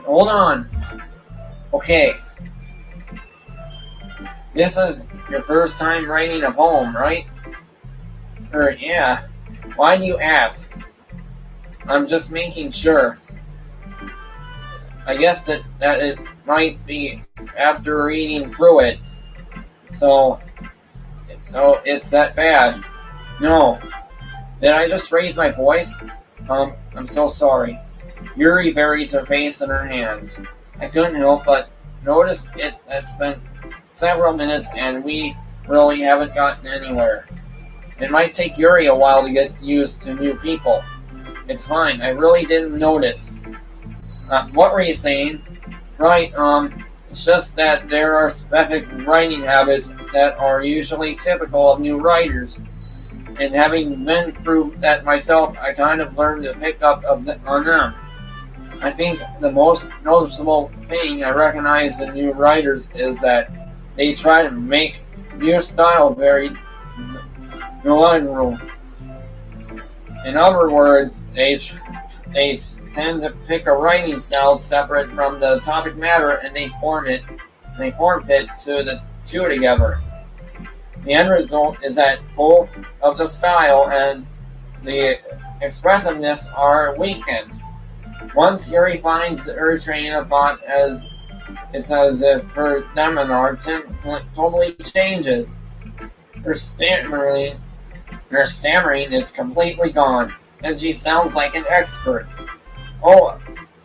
A: Hold on. Okay. This is your first time writing a poem, right? Yeah. Why do you ask? I'm just making sure. I guess that it might be after reading through it. So it's that bad. No. Did I just raise my voice? I'm so sorry. Yuri buries her face in her hands. I couldn't help but notice it's been several minutes and we really haven't gotten anywhere. It might take Yuri a while to get used to new people. It's fine, I really didn't notice. What were you saying? Right, it's just that there are specific writing habits that are usually typical of new writers. And having been through that myself, I kind of learned to pick up on them. I think the most noticeable thing I recognize in new writers is that they try to make new style very novel. In other words, they tend to pick a writing style separate from the topic matter, and they form fit the two together. The end result is that both of the style and the expressiveness are weakened. Once Yuri finds her train of thought, it's as if her demeanor totally changes. Her stammering is completely gone, and she sounds like an expert. Oh,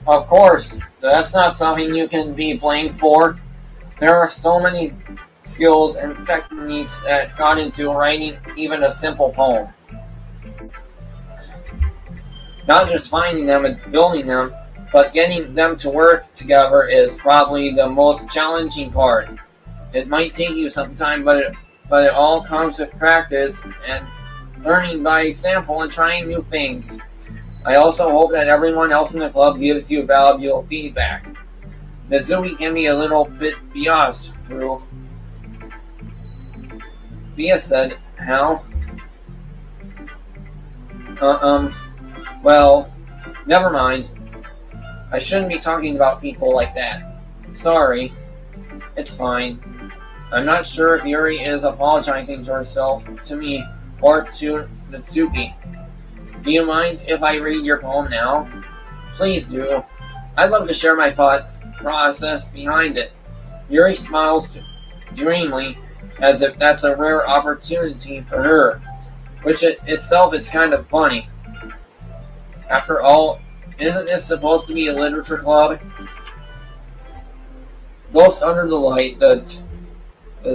A: of course, that's not something you can be blamed for. There are so many skills and techniques that got into writing even a simple poem. Not just finding them and building them, but getting them to work together is probably the most challenging part. It might take you some time, but it all comes with practice and learning by example and trying new things. I also hope that everyone else in the club gives you valuable feedback. Mizui can be a little bit biased through. Thea said, how? Well, never mind. I shouldn't be talking about people like that. Sorry. It's fine. I'm not sure if Yuri is apologizing to herself, to me, or to Natsuki. Do you mind if I read your poem now? Please do. I'd love to share my thought process behind it. Yuri smiles dreamily, as if that's a rare opportunity for her, which itself is kind of funny. After all, isn't this supposed to be a literature club? Ghost under the light, the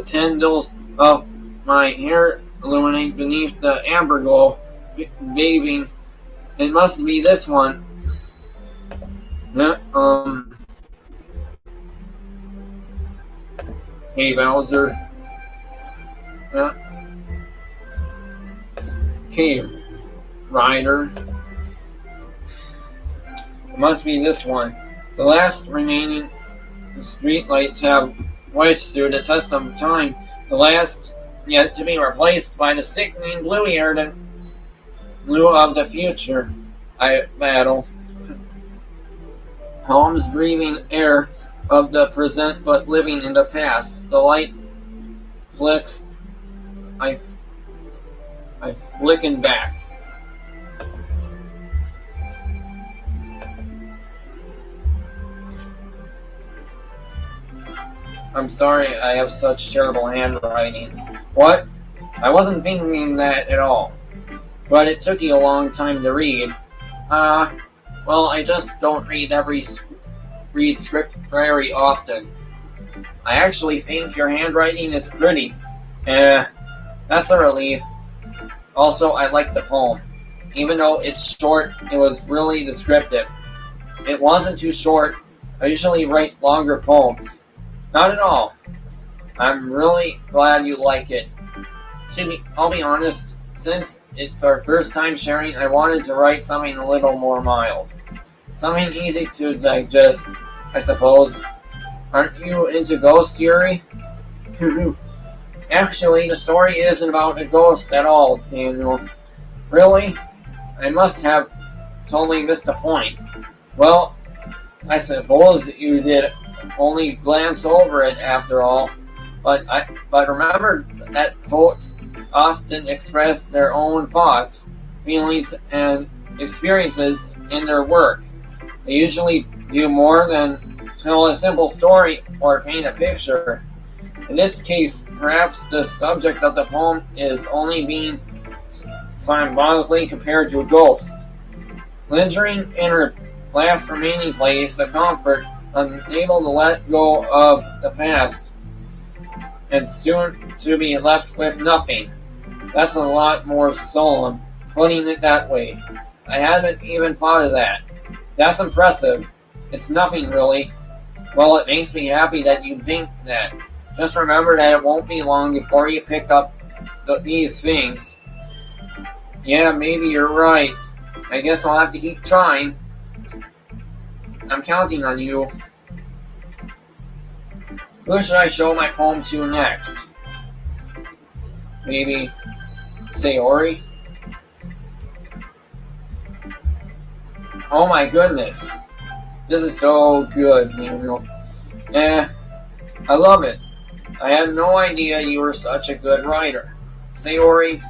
A: tendrils of my hair illuminate beneath the amber glow, waving. It must be this one. Hey, Bowser. Okay, Ryder. It must be this one. The last remaining streetlights have whites through the test of time. The last yet to be replaced by the sickening blue-haired blue of the future. I battle. Holmes breathing air of the present but living in the past. The light flicks. I flicken back. I'm sorry I have such terrible handwriting. What? I wasn't thinking that at all. But it took you a long time to read. Well, I just don't read script very often. I actually think your handwriting is pretty. That's a relief. Also, I like the poem. Even though it's short, it was really descriptive. It wasn't too short. I usually write longer poems. Not at all. I'm really glad you like it. I'll be honest, since it's our first time sharing, I wanted to write something a little more mild. Something easy to digest, I suppose. Aren't you into ghosts, Yuri? Actually, the story isn't about a ghost at all, Daniel. Really? I must have totally missed the point. Well, I suppose you did only glance over it after all. But remember that poets often express their own thoughts, feelings, and experiences in their work. They usually do more than tell a simple story or paint a picture. In this case, perhaps the subject of the poem is only being symbolically compared to a ghost. Lingering in her last remaining place, the comfort, unable to let go of the past, and soon to be left with nothing. That's a lot more solemn, putting it that way. I hadn't even thought of that. That's impressive. It's nothing really. Well, it makes me happy that you think that. Just remember that it won't be long before you pick up these things. Yeah, maybe you're right. I guess I'll have to keep trying. I'm counting on you. Who should I show my poem to next? Maybe Sayori? Oh my goodness. This is so good, Manuel. I love it. I had no idea you were such a good writer. Sayori,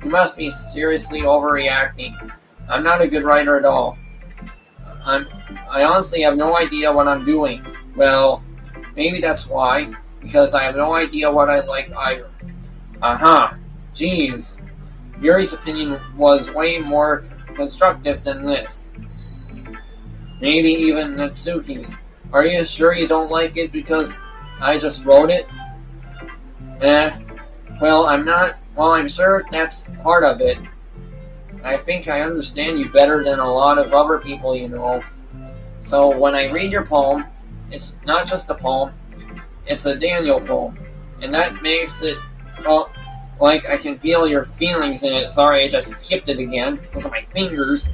A: you must be seriously overreacting. I'm not a good writer at all. I honestly have no idea what I'm doing. Well, maybe that's why, because I have no idea what I like either. Aha. Jeez. Yuri's opinion was way more constructive than this. Maybe even Natsuki's. Are you sure you don't like it because I just wrote it? Well, I'm sure that's part of it. I think I understand you better than a lot of other people you know. So when I read your poem, it's not just a poem, it's a Daniel poem. And that makes it, like I can feel your feelings in it. Sorry, I just skipped it again because of my fingers.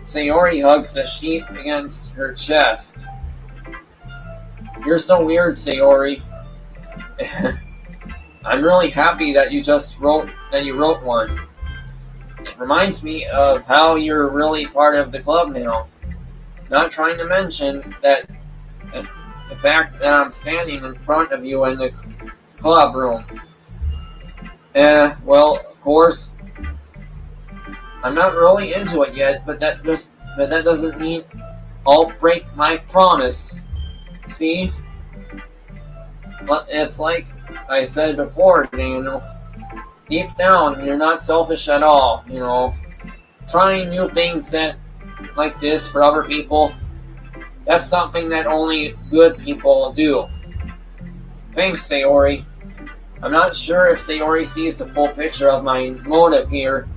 A: Sayori hugs the sheet against her chest. You're so weird, Sayori. I'm really happy that you wrote one. It reminds me of how you're really part of the club now. Not trying to mention that the fact that I'm standing in front of you in the club room. Well, of course, I'm not really into it yet, but that doesn't mean I'll break my promise. See? It's like I said before, Daniel. Deep down, you're not selfish at all, you know. Trying new things like this for other people, that's something that only good people do. Thanks, Sayori. I'm not sure if Sayori sees the full picture of my motive here.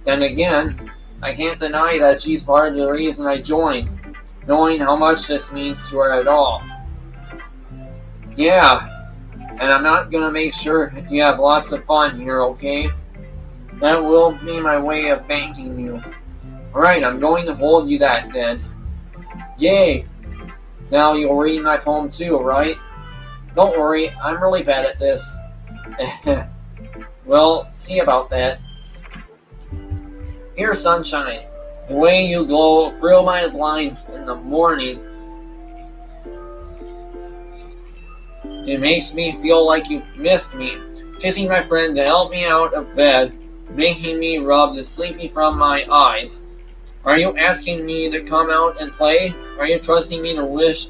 A: Then again, I can't deny that she's part of the reason I joined, knowing how much this means to her at all. Yeah, and I'm not gonna make sure you have lots of fun here, okay? That will be my way of thanking you. Alright, I'm going to hold you that then. Yay! Now you'll read my poem too, right? Don't worry, I'm really bad at this. Well, see about that. Dear sunshine, the way you glow through my blinds in the morning, it makes me feel like you missed me. Kissing my friend to help me out of bed, making me rub the sleepy from my eyes. Are you asking me to come out and play? Are you trusting me to wish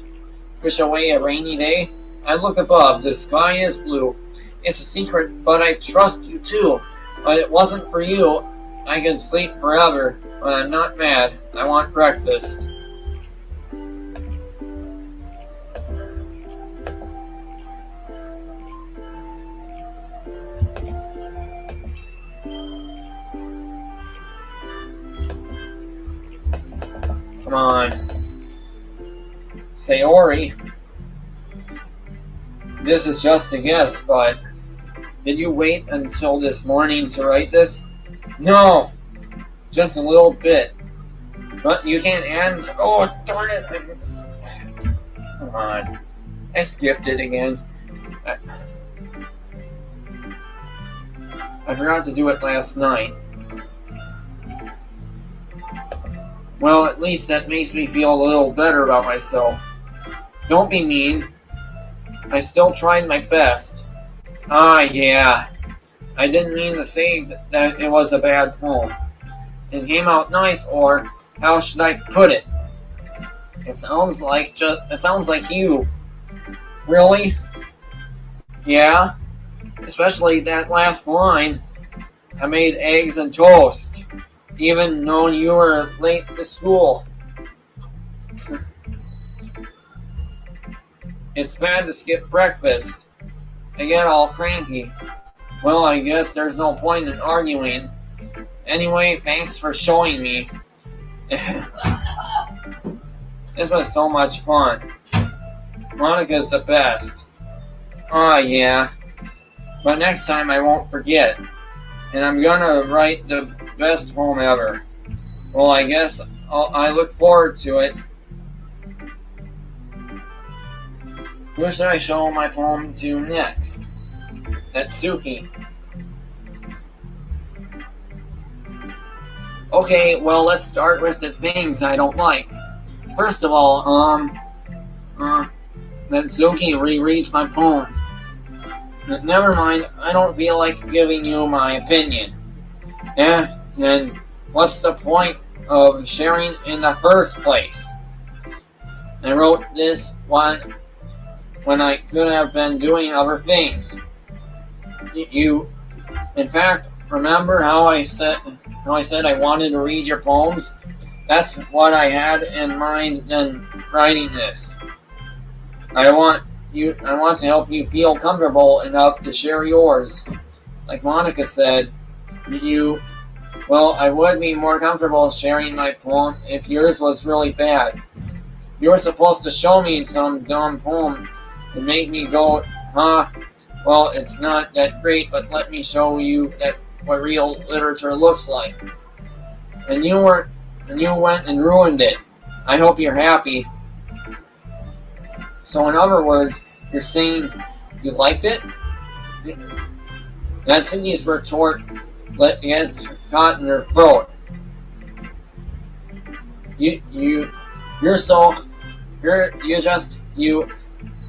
A: away a rainy day? I look above, the sky is blue. It's a secret, but I trust you too. But it wasn't for you, I could sleep forever, but I'm not mad. I want breakfast. Come on. Sayori. This is just a guess, but did you wait until this morning to write this? No! Just a little bit. But you can't answer. Oh, darn it! Come on. I skipped it again. I forgot to do it last night. Well, at least that makes me feel a little better about myself. Don't be mean. I still tried my best. Yeah. I didn't mean to say that it was a bad poem. It came out nice, or how should I put it? It sounds like you. Really? Yeah. Especially that last line. I made eggs and toast, even knowing you were late to school. It's bad to skip breakfast. I get all cranky. Well, I guess there's no point in arguing. Anyway, thanks for showing me. This was so much fun. Monica's the best. Oh, yeah. But next time I won't forget. And I'm gonna write the best poem ever. Well, I guess I look forward to it. Who should I show my poem to next? Natsuki. Okay, well, let's start with the things I don't like. First of all, Natsuki rereads my poem. Never mind, I don't feel like giving you my opinion. Then what's the point of sharing in the first place? I wrote this one when I could have been doing other things. You, in fact, remember how I said I wanted to read your poems? That's what I had in mind in writing this. I want to help you feel comfortable enough to share yours. Like Monica said, I would be more comfortable sharing my poem if yours was really bad. You were supposed to show me some dumb poem and make me go, huh? Well, it's not that great, but let me show you what real literature looks like. And you went and ruined it. I hope you're happy. So in other words, you're saying you liked it? That's Cindy's retort gets caught in your throat. You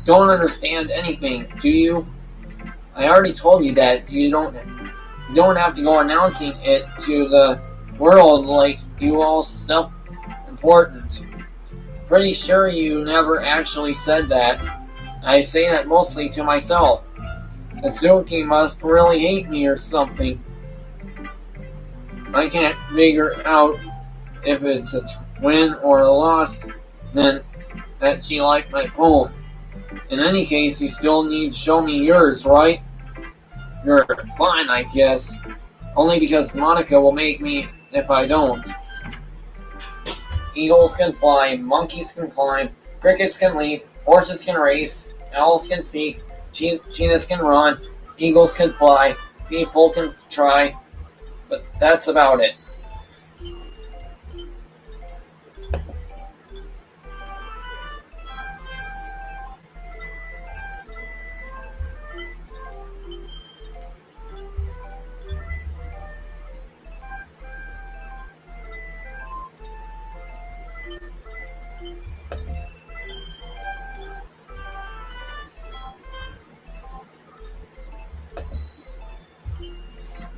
A: don't understand anything, do you? I already told you that you don't have to go announcing it to the world like you all self-important. Pretty sure you never actually said that. I say that mostly to myself. Natsuki must really hate me or something. I can't figure out if it's a win or a loss, then that she liked my poem. In any case, you still need to show me yours, right? You're fine, I guess. Only because Monica will make me if I don't. Eagles can fly, monkeys can climb, crickets can leap, horses can race, owls can seek, cheetahs can run, eagles can fly, people can try, but that's about it.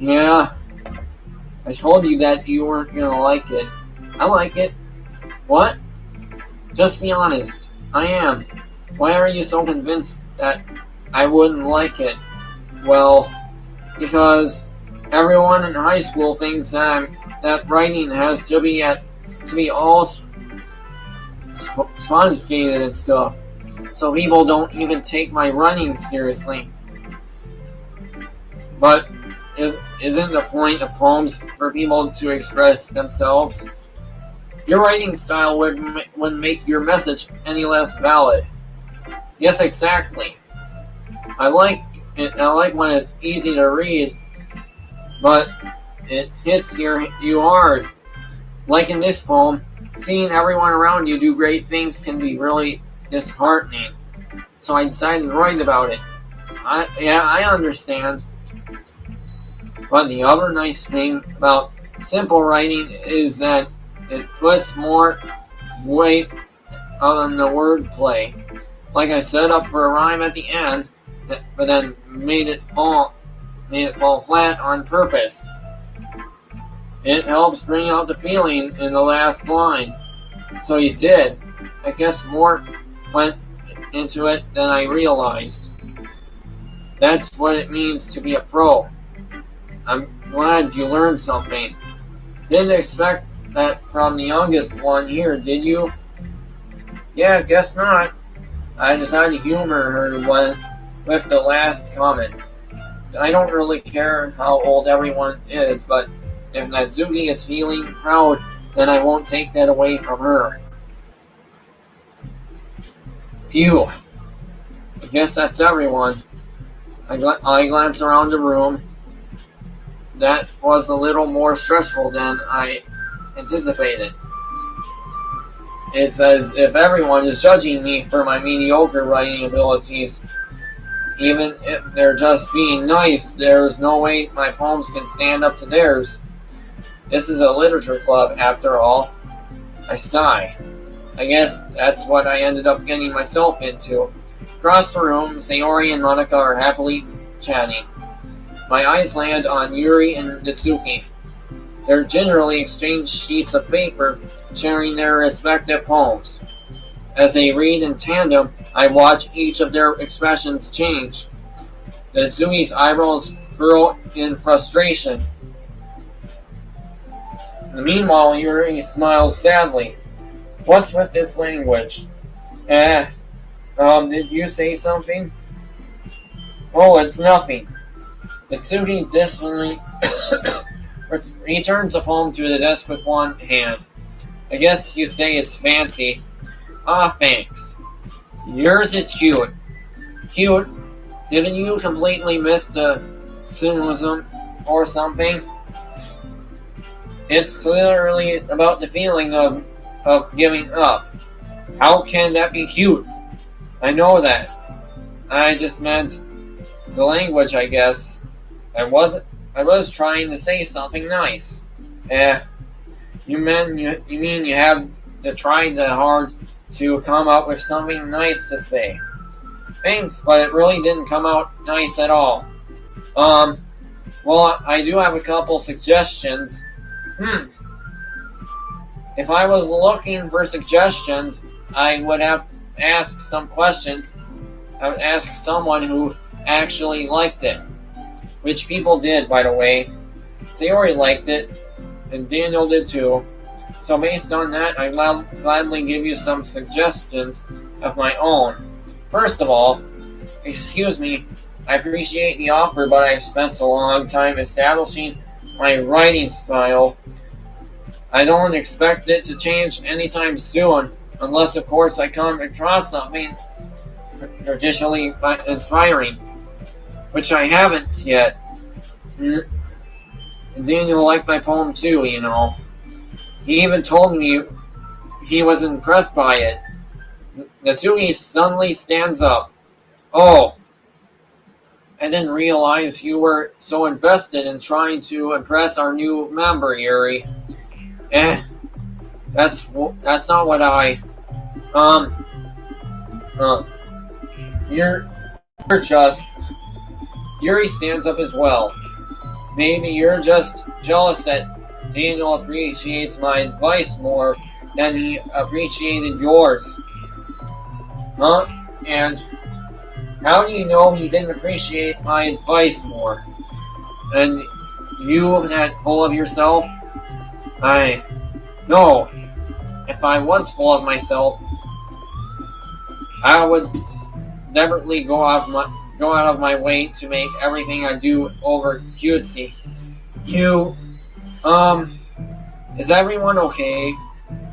A: Yeah, I told you that you weren't gonna like it. I like it. What? Just be honest. I am. Why are you so convinced that I wouldn't like it? Well, because everyone in high school thinks that writing has to be all sophisticated and stuff. So people don't even take my writing seriously. But isn't the point of poems for people to express themselves? Your writing style wouldn't make your message any less valid. Yes, exactly. I like it. I like when it's easy to read, but it hits you hard. Like in this poem, seeing everyone around you do great things can be really disheartening. So I decided to write about it. I understand. But the other nice thing about simple writing is that it puts more weight on the wordplay. Like I set up for a rhyme at the end, but then made it fall flat on purpose. It helps bring out the feeling in the last line. So you did. I guess more went into it than I realized. That's what it means to be a pro. I'm glad you learned something. Didn't expect that from the youngest one here, did you? Yeah, guess not. I decided to humor her with the last comment. I don't really care how old everyone is, but if Natsuki is feeling proud, then I won't take that away from her. Phew. I guess that's everyone. I glance around the room. That was a little more stressful than I anticipated. It's as if everyone is judging me for my mediocre writing abilities. Even if they're just being nice, there's no way my poems can stand up to theirs. This is a literature club, after all. I sigh. I guess that's what I ended up getting myself into. Across the room, Sayori and Monica are happily chatting. My eyes land on Yuri and Natsuki. They're generally exchanged sheets of paper, sharing their respective poems. As they read in tandem, I watch each of their expressions change. Natsuki's eyebrows furrow in frustration. Meanwhile, Yuri smiles sadly. What's with this language? Did you say something? Oh, it's nothing. Natsuki distantly returns the poem to the desk with one hand. I guess you say it's fancy. Ah, thanks. Yours is cute. Cute? Didn't you completely miss the symbolism or something? It's clearly about the feeling of giving up. How can that be cute? I know that. I just meant the language, I guess. I was trying to say something nice. You mean you have to try the hard to come up with something nice to say. Thanks, but it really didn't come out nice at all. Well, I do have a couple suggestions. If I was looking for suggestions, I would have asked some questions. I would ask someone who actually liked it. Which people did, by the way. Sayori liked it, and Daniel did too. So based on that, I gladly give you some suggestions of my own. First of all, excuse me, I appreciate the offer, but I've spent a long time establishing my writing style. I don't expect it to change anytime soon, unless of course I come across something traditionally inspiring, which I haven't yet. Daniel liked my poem too, you know. He even told me he was impressed by it. Natsuki suddenly stands up. Oh, I didn't realize you were so invested in trying to impress our new member, Yuri. That's not what I. You're just. Yuri stands up as well. Maybe you're just jealous that Daniel appreciates my advice more than he appreciated yours. Huh? And how do you know he didn't appreciate my advice more? And you, that full of yourself? No. If I was full of myself, I would deliberately go out of my way to make everything I do over cutesy. Is everyone okay?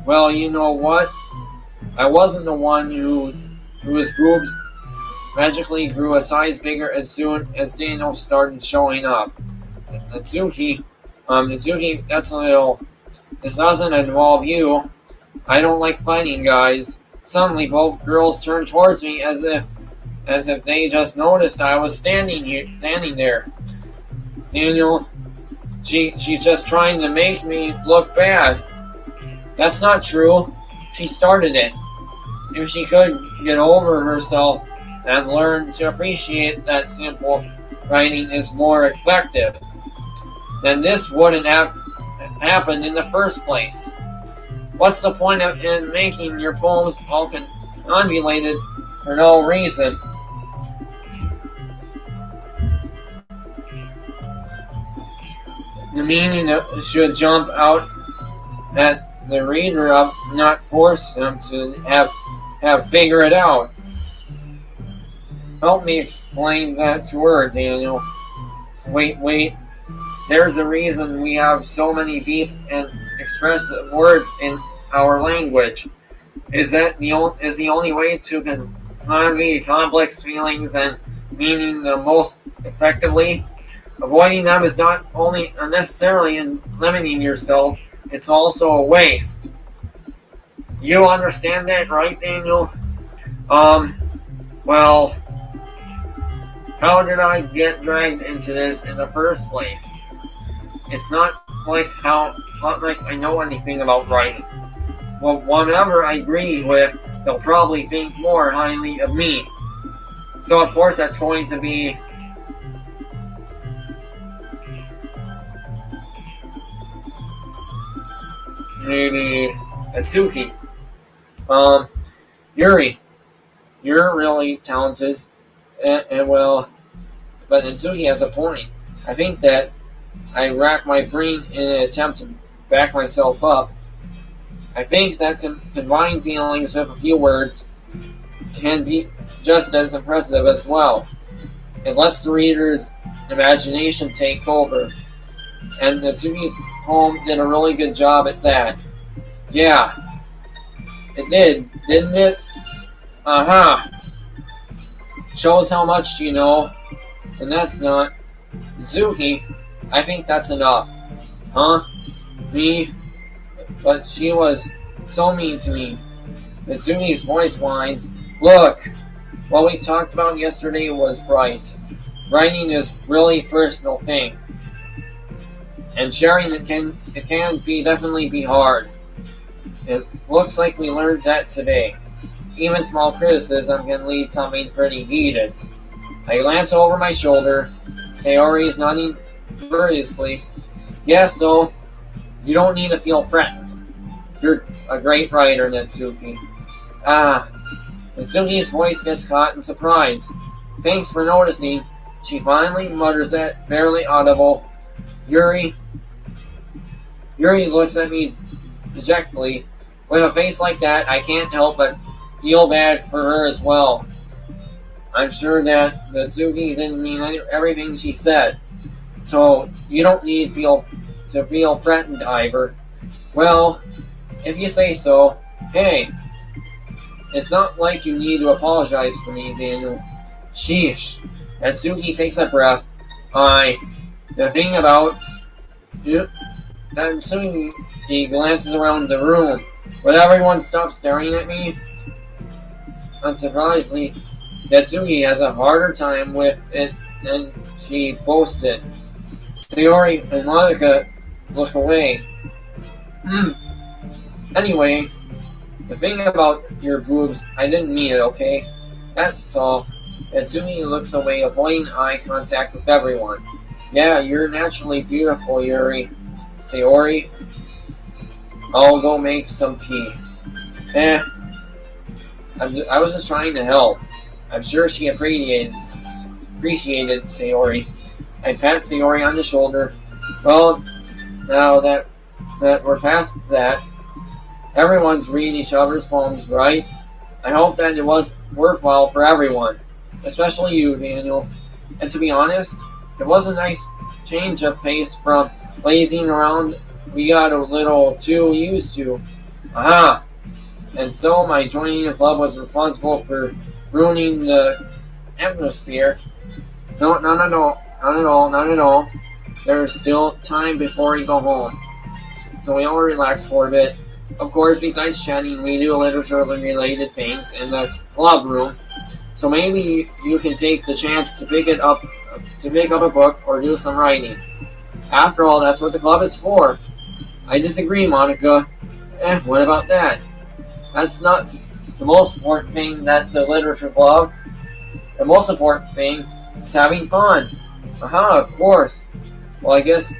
A: Well, you know what? I wasn't the one whose boobs magically grew a size bigger as soon as Daniel started showing up. Natsuki, that's a little. This doesn't involve you. I don't like fighting guys. Suddenly, both girls turned towards me as if they just noticed I was standing there. Daniel, she's just trying to make me look bad. That's not true. She started it. If she could get over herself and learn to appreciate that simple writing is more effective, then this wouldn't have happened in the first place. What's the point in making your poems all convoluted for no reason? The meaning should jump out at the reader of not force them to have figure it out. Help me explain that to her, Daniel. Wait. There's a reason we have so many deep and expressive words in our language. Is the only way to convey complex feelings and meaning the most effectively. Avoiding them is not only unnecessarily in limiting yourself, it's also a waste. You understand that, right, Daniel? Well, how did I get dragged into this in the first place? It's not like I know anything about writing. Well, whatever I agree with, they'll probably think more highly of me. So of course that's going to be maybe Atsuki. Yuri, you're really talented, and well, but Atsuki has a point. I think that I rack my brain in an attempt to back myself up. I think that combined feelings with a few words can be just as impressive as well. It lets the reader's imagination take over. And Natsuki's poem did a really good job at that. Yeah, it did, didn't it? Shows how much you know. And that's not. Natsuki, I think that's enough. Huh? Me? But she was so mean to me. Natsuki's voice whines. Look, what we talked about yesterday was right. Writing is really a personal thing. And sharing it can definitely be hard. It looks like we learned that today. Even small criticism can lead something pretty heated. I glance over my shoulder. Sayori is nodding furiously. Yes, so you don't need to feel threatened. You're a great writer, Natsuki. Natsuki's voice gets caught in surprise. Thanks for noticing. She finally mutters that, barely audible. Yuri looks at me dejectedly. With a face like that, I can't help but feel bad for her as well. I'm sure that Natsuki didn't mean everything she said. So, you don't need to feel threatened, Ivor. Well, if you say so, hey, it's not like you need to apologize for me, Daniel. Sheesh. Natsuki takes a breath. The thing about... Natsuki glances around the room. When everyone stops staring at me, unsurprisingly, Natsuki has a harder time with it than she boasted. Sayori and Monica look away. Anyway, the thing about your boobs, I didn't mean it, okay? That's all. Natsuki looks away, avoiding eye contact with everyone. Yeah, you're naturally beautiful, Yuri. Sayori, I'll go make some tea. I was just trying to help. I'm sure she appreciated Sayori. I pat Sayori on the shoulder. Well, now that we're past that, everyone's reading each other's poems, right? I hope that it was worthwhile for everyone, especially you, Daniel. And to be honest, it was a nice change of pace from lazing around we got a little too used to. Aha! And so my joining the club was responsible for ruining the atmosphere. No, not at all. There's still time before we go home. So we all relax for a bit. Of course, besides chatting, we do literature-related things in the club room. So maybe you can take the chance to pick up a book or do some writing. After all, that's what the club is for. I disagree, Monica. What about that? That's not the most important thing that the literature club. The most important thing is having fun. Aha, of course. Well, I guess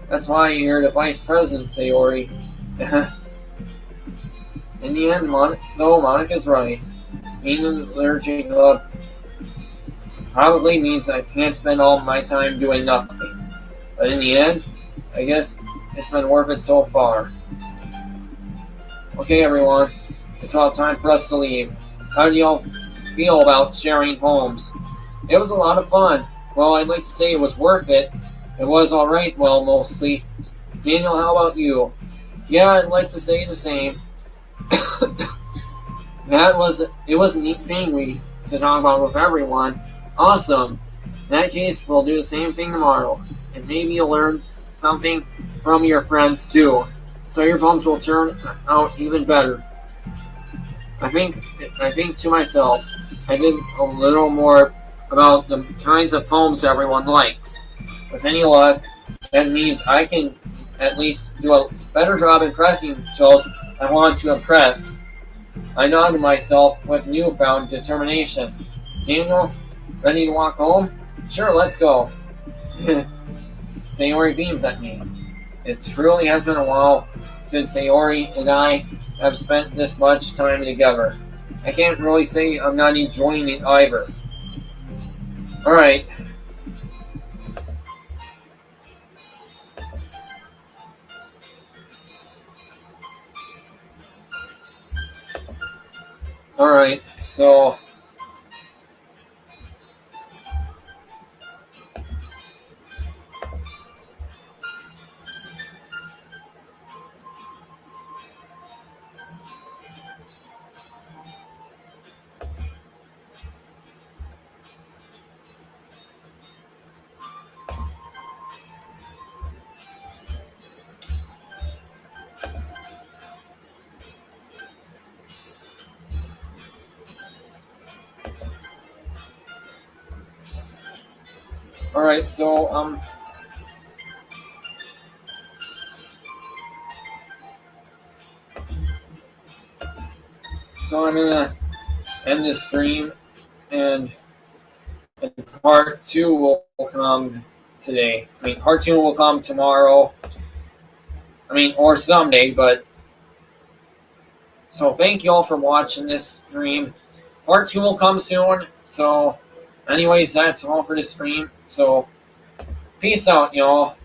A: that's why you're the vice president, Sayori. In the end, Monica's right. Being in the literature club probably means I can't spend all my time doing nothing. But in the end, I guess it's been worth it so far. Okay, everyone. It's all time for us to leave. How do y'all feel about sharing poems? It was a lot of fun. Well, I'd like to say it was worth it. It was alright, well, mostly. Daniel, how about you? Yeah, I'd like to say the same. It was a neat thing to talk about with everyone. Awesome. In that case, we'll do the same thing tomorrow. And maybe you'll learn something from your friends too. So your poems will turn out even better. I think to myself, I did a little more about the kinds of poems everyone likes. With any luck, that means I can at least do a better job impressing those I want to impress. I nodded to myself with newfound determination. Daniel, ready to walk home? Sure, let's go. Sayori beams at me. It truly has been a while since Sayori and I have spent this much time together. I can't really say I'm not enjoying it either. Alright. Alright, so alright, so I'm gonna end this stream and part two will come today. I mean, part two will come tomorrow. I mean, or someday, but so thank you all for watching this stream. Part two will come soon. So, anyways, that's all for this stream. So, peace out, y'all.